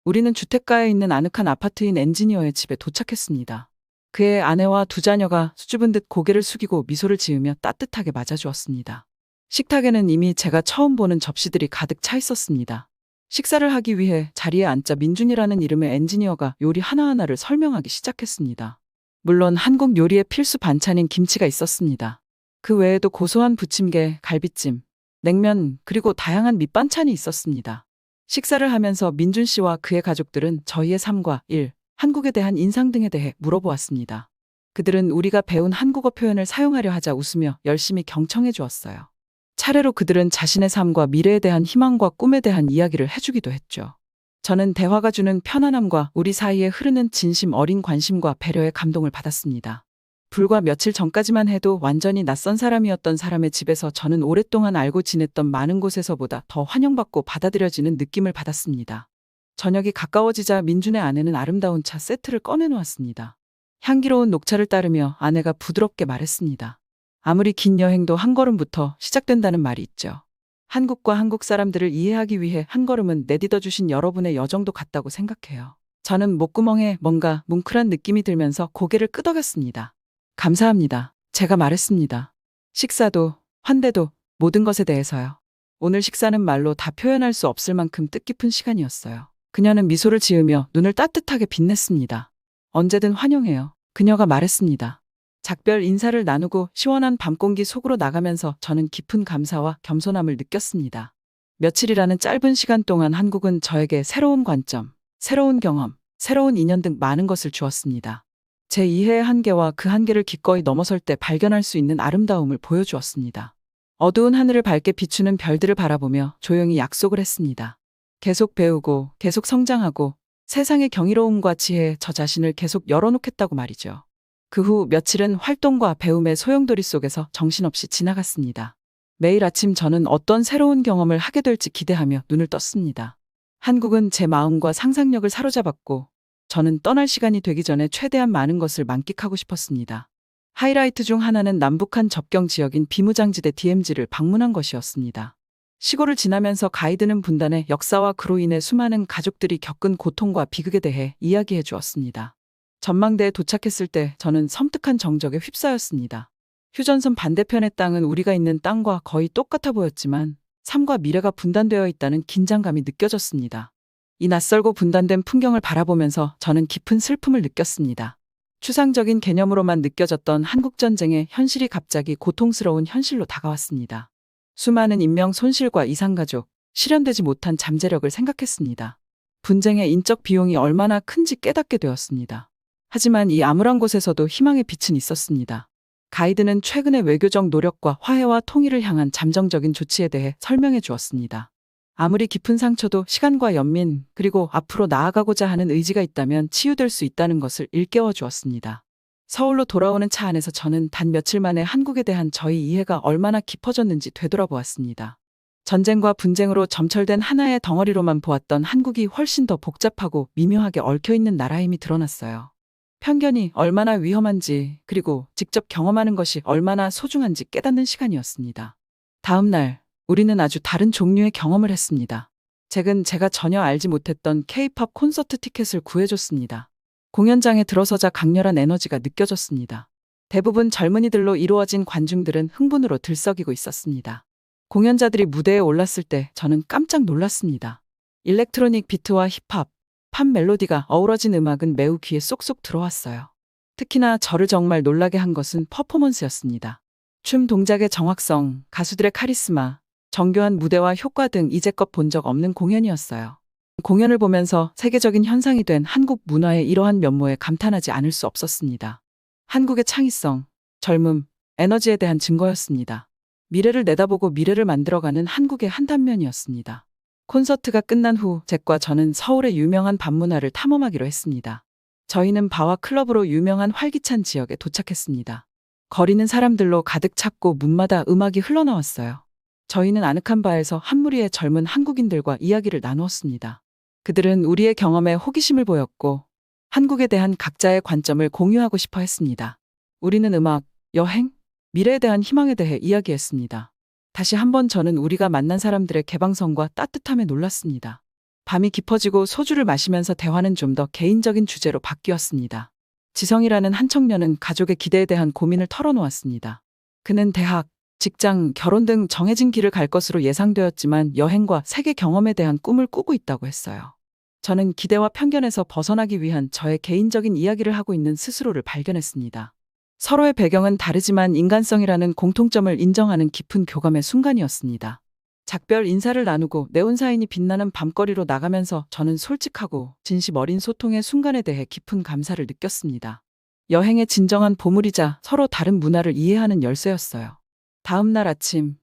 우리는 주택가에 있는 아늑한 아파트인 엔지니어의 집에 도착했습니다. 그의 아내와 두 자녀가 수줍은 듯 고개를 숙이고 미소를 지으며 따뜻하게 맞아주었습니다. 식탁에는 이미 제가 처음 보는 접시들이 가득 차 있었습니다. 식사를 하기 위해 자리에 앉자 민준이라는 이름의 엔지니어가 요리 하나하나를 설명하기 시작했습니다. 물론 한국 요리의 필수 반찬인 김치가 있었습니다. 그 외에도 고소한 부침개, 갈비찜, 냉면, 그리고 다양한 밑반찬이 있었습니다. 식사를 하면서 민준 씨와 그의 가족들은 저희의 삶과 일, 한국에 대한 인상 등에 대해 물어보았습니다. 그들은 우리가 배운 한국어 표현을 사용하려 하자 웃으며 열심히 경청해 주었어요. 차례로 그들은 자신의 삶과 미래에 대한 희망과 꿈에 대한 이야기를 해주기도 했죠. 저는 대화가 주는 편안함과 우리 사이에 흐르는 진심 어린 관심과 배려의 감동을 받았습니다. 불과 며칠 전까지만 해도 완전히 낯선 사람이었던 사람의 집에서 저는 오랫동안 알고 지냈던 많은 곳에서보다 더 환영받고 받아들여지는 느낌을 받았습니다. 저녁이 가까워지자 민준의 아내는 아름다운 차 세트를 꺼내놓았습니다. 향기로운 녹차를 따르며 아내가 부드럽게 말했습니다. 아무리 긴 여행도 한 걸음부터 시작된다는 말이 있죠. 한국과 한국 사람들을 이해하기 위해 한 걸음은 내딛어 주신 여러분의 여정도 같다고 생각해요. 저는 목구멍에 뭔가 뭉클한 느낌이 들면서 고개를 끄덕였습니다. 감사합니다. 제가 말했습니다. 식사도, 환대도, 모든 것에 대해서요. 오늘 식사는 말로 다 표현할 수 없을 만큼 뜻깊은 시간이었어요. 그녀는 미소를 지으며 눈을 따뜻하게 빛냈습니다. 언제든 환영해요. 그녀가 말했습니다. 작별 인사를 나누고 시원한 밤공기 속으로 나가면서 저는 깊은 감사와 겸손함을 느꼈습니다. 며칠이라는 짧은 시간 동안 한국은 저에게 새로운 관점, 새로운 경험, 새로운 인연 등 많은 것을 주었습니다. 제 이해의 한계와 그 한계를 기꺼이 넘어설 때 발견할 수 있는 아름다움을 보여주었습니다. 어두운 하늘을 밝게 비추는 별들을 바라보며 조용히 약속을 했습니다. 계속 배우고, 계속 성장하고, 세상의 경이로움과 지혜에 저 자신을 계속 열어놓겠다고 말이죠. 그 후 며칠은 활동과 배움의 소용돌이 속에서 정신없이 지나갔습니다. 매일 아침 저는 어떤 새로운 경험을 하게 될지 기대하며 눈을 떴습니다. 한국은 제 마음과 상상력을 사로잡았고 저는 떠날 시간이 되기 전에 최대한 많은 것을 만끽하고 싶었습니다. 하이라이트 중 하나는 남북한 접경 지역인 비무장지대 DMZ를 방문한 것이었습니다. 시골을 지나면서 가이드는 분단의 역사와 그로 인해 수많은 가족들이 겪은 고통과 비극에 대해 이야기해 주었습니다. 전망대에 도착했을 때 저는 섬뜩한 정적에 휩싸였습니다. 휴전선 반대편의 땅은 우리가 있는 땅과 거의 똑같아 보였지만 삶과 미래가 분단되어 있다는 긴장감이 느껴졌습니다. 이 낯설고 분단된 풍경을 바라보면서 저는 깊은 슬픔을 느꼈습니다. 추상적인 개념으로만 느껴졌던 한국전쟁의 현실이 갑자기 고통스러운 현실로 다가왔습니다. 수많은 인명 손실과 이산가족, 실현되지 못한 잠재력을 생각했습니다. 분쟁의 인적 비용이 얼마나 큰지 깨닫게 되었습니다. 하지만 이 암울한 곳에서도 희망의 빛은 있었습니다. 가이드는 최근의 외교적 노력과 화해와 통일을 향한 잠정적인 조치에 대해 설명해 주었습니다. 아무리 깊은 상처도 시간과 연민, 그리고 앞으로 나아가고자 하는 의지가 있다면 치유될 수 있다는 것을 일깨워 주었습니다. 서울로 돌아오는 차 안에서 저는 단 며칠 만에 한국에 대한 저희 이해가 얼마나 깊어졌는지 되돌아보았습니다. 전쟁과 분쟁으로 점철된 하나의 덩어리로만 보았던 한국이 훨씬 더 복잡하고 미묘하게 얽혀있는 나라임이 드러났어요. 편견이 얼마나 위험한지, 그리고 직접 경험하는 것이 얼마나 소중한지 깨닫는 시간이었습니다. 다음 날, 우리는 아주 다른 종류의 경험을 했습니다. 잭은 제가 전혀 알지 못했던 K-팝 콘서트 티켓을 구해줬습니다. 공연장에 들어서자 강렬한 에너지가 느껴졌습니다. 대부분 젊은이들로 이루어진 관중들은 흥분으로 들썩이고 있었습니다. 공연자들이 무대에 올랐을 때 저는 깜짝 놀랐습니다. 일렉트로닉 비트와 힙합, 팝 멜로디가 어우러진 음악은 매우 귀에 쏙쏙 들어왔어요. 특히나 저를 정말 놀라게 한 것은 퍼포먼스였습니다. 춤 동작의 정확성, 가수들의 카리스마, 정교한 무대와 효과 등 이제껏 본 적 없는 공연이었어요. 공연을 보면서 세계적인 현상이 된 한국 문화의 이러한 면모에 감탄하지 않을 수 없었습니다. 한국의 창의성, 젊음, 에너지에 대한 증거였습니다. 미래를 내다보고 미래를 만들어가는 한국의 한 단면이었습니다. 콘서트가 끝난 후 잭과 저는 서울의 유명한 밤문화를 탐험하기로 했습니다. 저희는 바와 클럽으로 유명한 활기찬 지역에 도착했습니다. 거리는 사람들로 가득 찼고 문마다 음악이 흘러나왔어요. 저희는 아늑한 바에서 한 무리의 젊은 한국인들과 이야기를 나누었습니다. 그들은 우리의 경험에 호기심을 보였고 한국에 대한 각자의 관점을 공유하고 싶어 했습니다. 우리는 음악, 여행, 미래에 대한 희망에 대해 이야기했습니다. 다시 한번 저는 우리가 만난 사람들의 개방성과 따뜻함에 놀랐습니다. 밤이 깊어지고 소주를 마시면서 대화는 좀 더 개인적인 주제로 바뀌었습니다. 지성이라는 한 청년은 가족의 기대에 대한 고민을 털어놓았습니다. 그는 대학, 직장, 결혼 등 정해진 길을 갈 것으로 예상되었지만 여행과 세계 경험에 대한 꿈을 꾸고 있다고 했어요. 저는 기대와 편견에서 벗어나기 위한 저의 개인적인 이야기를 하고 있는 스스로를 발견했습니다. 서로의 배경은 다르지만 인간성이라는 공통점을 인정하는 깊은 교감의 순간이었습니다. 작별 인사를 나누고 네온사인이 빛나는 밤거리로 나가면서 저는 솔직하고 진심 어린 소통의 순간에 대해 깊은 감사를 느꼈습니다. 여행의 진정한 보물이자 서로 다른 문화를 이해하는 열쇠였어요. 다음 날 아침,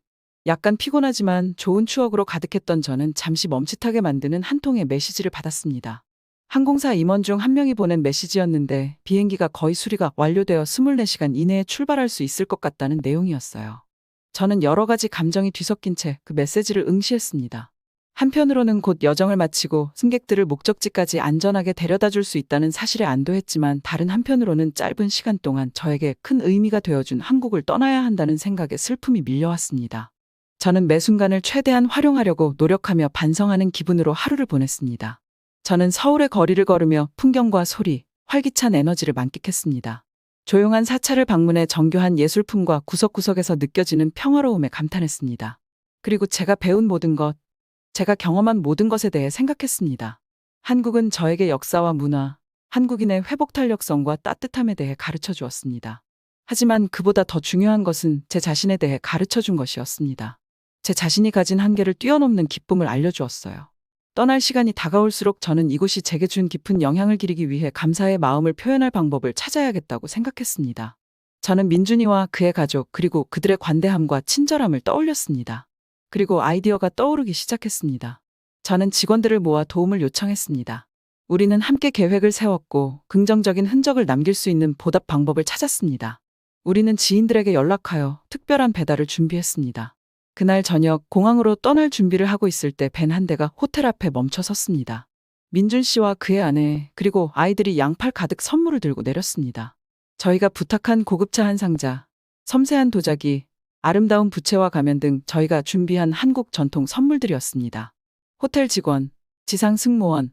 약간 피곤하지만 좋은 추억으로 가득했던 저는 잠시 멈칫하게 만드는 한 통의 메시지를 받았습니다. 항공사 임원 중 한 명이 보낸 메시지였는데 비행기가 거의 수리가 완료되어 24시간 이내에 출발할 수 있을 것 같다는 내용이었어요. 저는 여러 가지 감정이 뒤섞인 채 그 메시지를 응시했습니다. 한편으로는 곧 여정을 마치고 승객들을 목적지까지 안전하게 데려다 줄 수 있다는 사실에 안도했지만 다른 한편으로는 짧은 시간 동안 저에게 큰 의미가 되어준 한국을 떠나야 한다는 생각에 슬픔이 밀려왔습니다. 저는 매 순간을 최대한 활용하려고 노력하며 반성하는 기분으로 하루를 보냈습니다. 저는 서울의 거리를 걸으며 풍경과 소리, 활기찬 에너지를 만끽했습니다. 조용한 사찰을 방문해 정교한 예술품과 구석구석에서 느껴지는 평화로움에 감탄했습니다. 그리고 제가 배운 모든 것, 제가 경험한 모든 것에 대해 생각했습니다. 한국은 저에게 역사와 문화, 한국인의 회복 탄력성과 따뜻함에 대해 가르쳐 주었습니다. 하지만 그보다 더 중요한 것은 제 자신에 대해 가르쳐 준 것이었습니다. 제 자신이 가진 한계를 뛰어넘는 기쁨을 알려주었어요. 떠날 시간이 다가올수록 저는 이곳이 제게 준 깊은 영향을 기리기 위해 감사의 마음을 표현할 방법을 찾아야겠다고 생각했습니다. 저는 민준이와 그의 가족 그리고 그들의 관대함과 친절함을 떠올렸습니다. 그리고 아이디어가 떠오르기 시작했습니다. 저는 직원들을 모아 도움을 요청했습니다. 우리는 함께 계획을 세웠고 긍정적인 흔적을 남길 수 있는 보답 방법을 찾았습니다. 우리는 지인들에게 연락하여 특별한 배달을 준비했습니다. 그날 저녁 공항으로 떠날 준비를 하고 있을 때 밴 한 대가 호텔 앞에 멈춰 섰습니다. 민준 씨와 그의 아내 그리고 아이들이 양팔 가득 선물을 들고 내렸습니다. 저희가 부탁한 고급차 한 상자, 섬세한 도자기, 아름다운 부채와 가면 등 저희가 준비한 한국 전통 선물들이었습니다. 호텔 직원, 지상 승무원,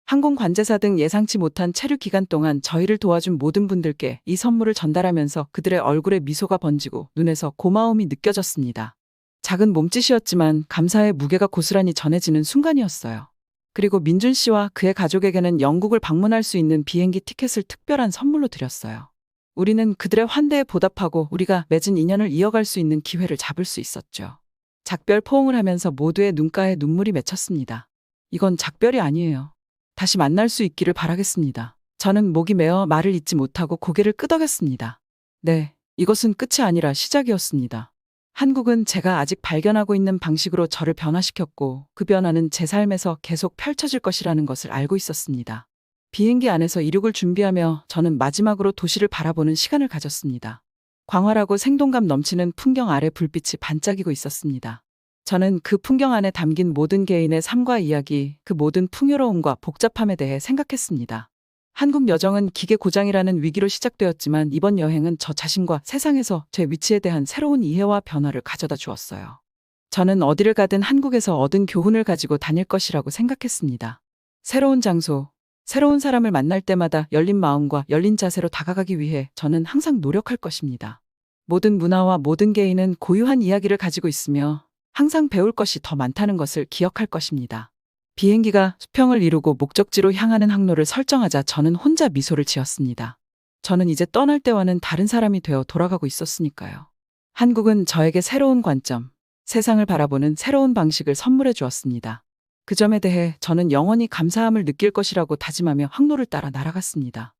항공 관제사 등 예상치 못한 체류 기간 동안 저희를 도와준 모든 분들께 이 선물을 전달하면서 그들의 얼굴에 미소가 번지고 눈에서 고마움이 느껴졌습니다. 작은 몸짓이었지만 감사의 무게가 고스란히 전해지는 순간이었어요. 그리고 민준 씨와 그의 가족에게는 영국을 방문할 수 있는 비행기 티켓을 특별한 선물로 드렸어요. 우리는 그들의 환대에 보답하고 우리가 맺은 인연을 이어갈 수 있는 기회를 잡을 수 있었죠. 작별 포옹을 하면서 모두의 눈가에 눈물이 맺혔습니다. 이건 작별이 아니에요. 다시 만날 수 있기를 바라겠습니다. 저는 목이 메어 말을 잇지 못하고 고개를 끄덕였습니다. 네, 이것은 끝이 아니라 시작이었습니다. 한국은 제가 아직 발견하고 있는 방식으로 저를 변화시켰고 그 변화는 제 삶에서 계속 펼쳐질 것이라는 것을 알고 있었습니다. 비행기 안에서 이륙을 준비하며 저는 마지막으로 도시를 바라보는 시간을 가졌습니다. 광활하고 생동감 넘치는 풍경 아래 불빛이 반짝이고 있었습니다. 저는 그 풍경 안에 담긴 모든 개인의 삶과 이야기, 그 모든 풍요로움과 복잡함에 대해 생각했습니다. 한국 여정은 기계 고장이라는 위기로 시작되었지만 이번 여행은 저 자신과 세상에서 제 위치에 대한 새로운 이해와 변화를 가져다 주었어요. 저는 어디를 가든 한국에서 얻은 교훈을 가지고 다닐 것이라고 생각했습니다. 새로운 장소, 새로운 사람을 만날 때마다 열린 마음과 열린 자세로 다가가기 위해 저는 항상 노력할 것입니다. 모든 문화와 모든 개인은 고유한 이야기를 가지고 있으며 항상 배울 것이 더 많다는 것을 기억할 것입니다. 비행기가 수평을 이루고 목적지로 향하는 항로를 설정하자 저는 혼자 미소를 지었습니다. 저는 이제 떠날 때와는 다른 사람이 되어 돌아가고 있었으니까요. 한국은 저에게 새로운 관점, 세상을 바라보는 새로운 방식을 선물해 주었습니다. 그 점에 대해 저는 영원히 감사함을 느낄 것이라고 다짐하며 항로를 따라 날아갔습니다.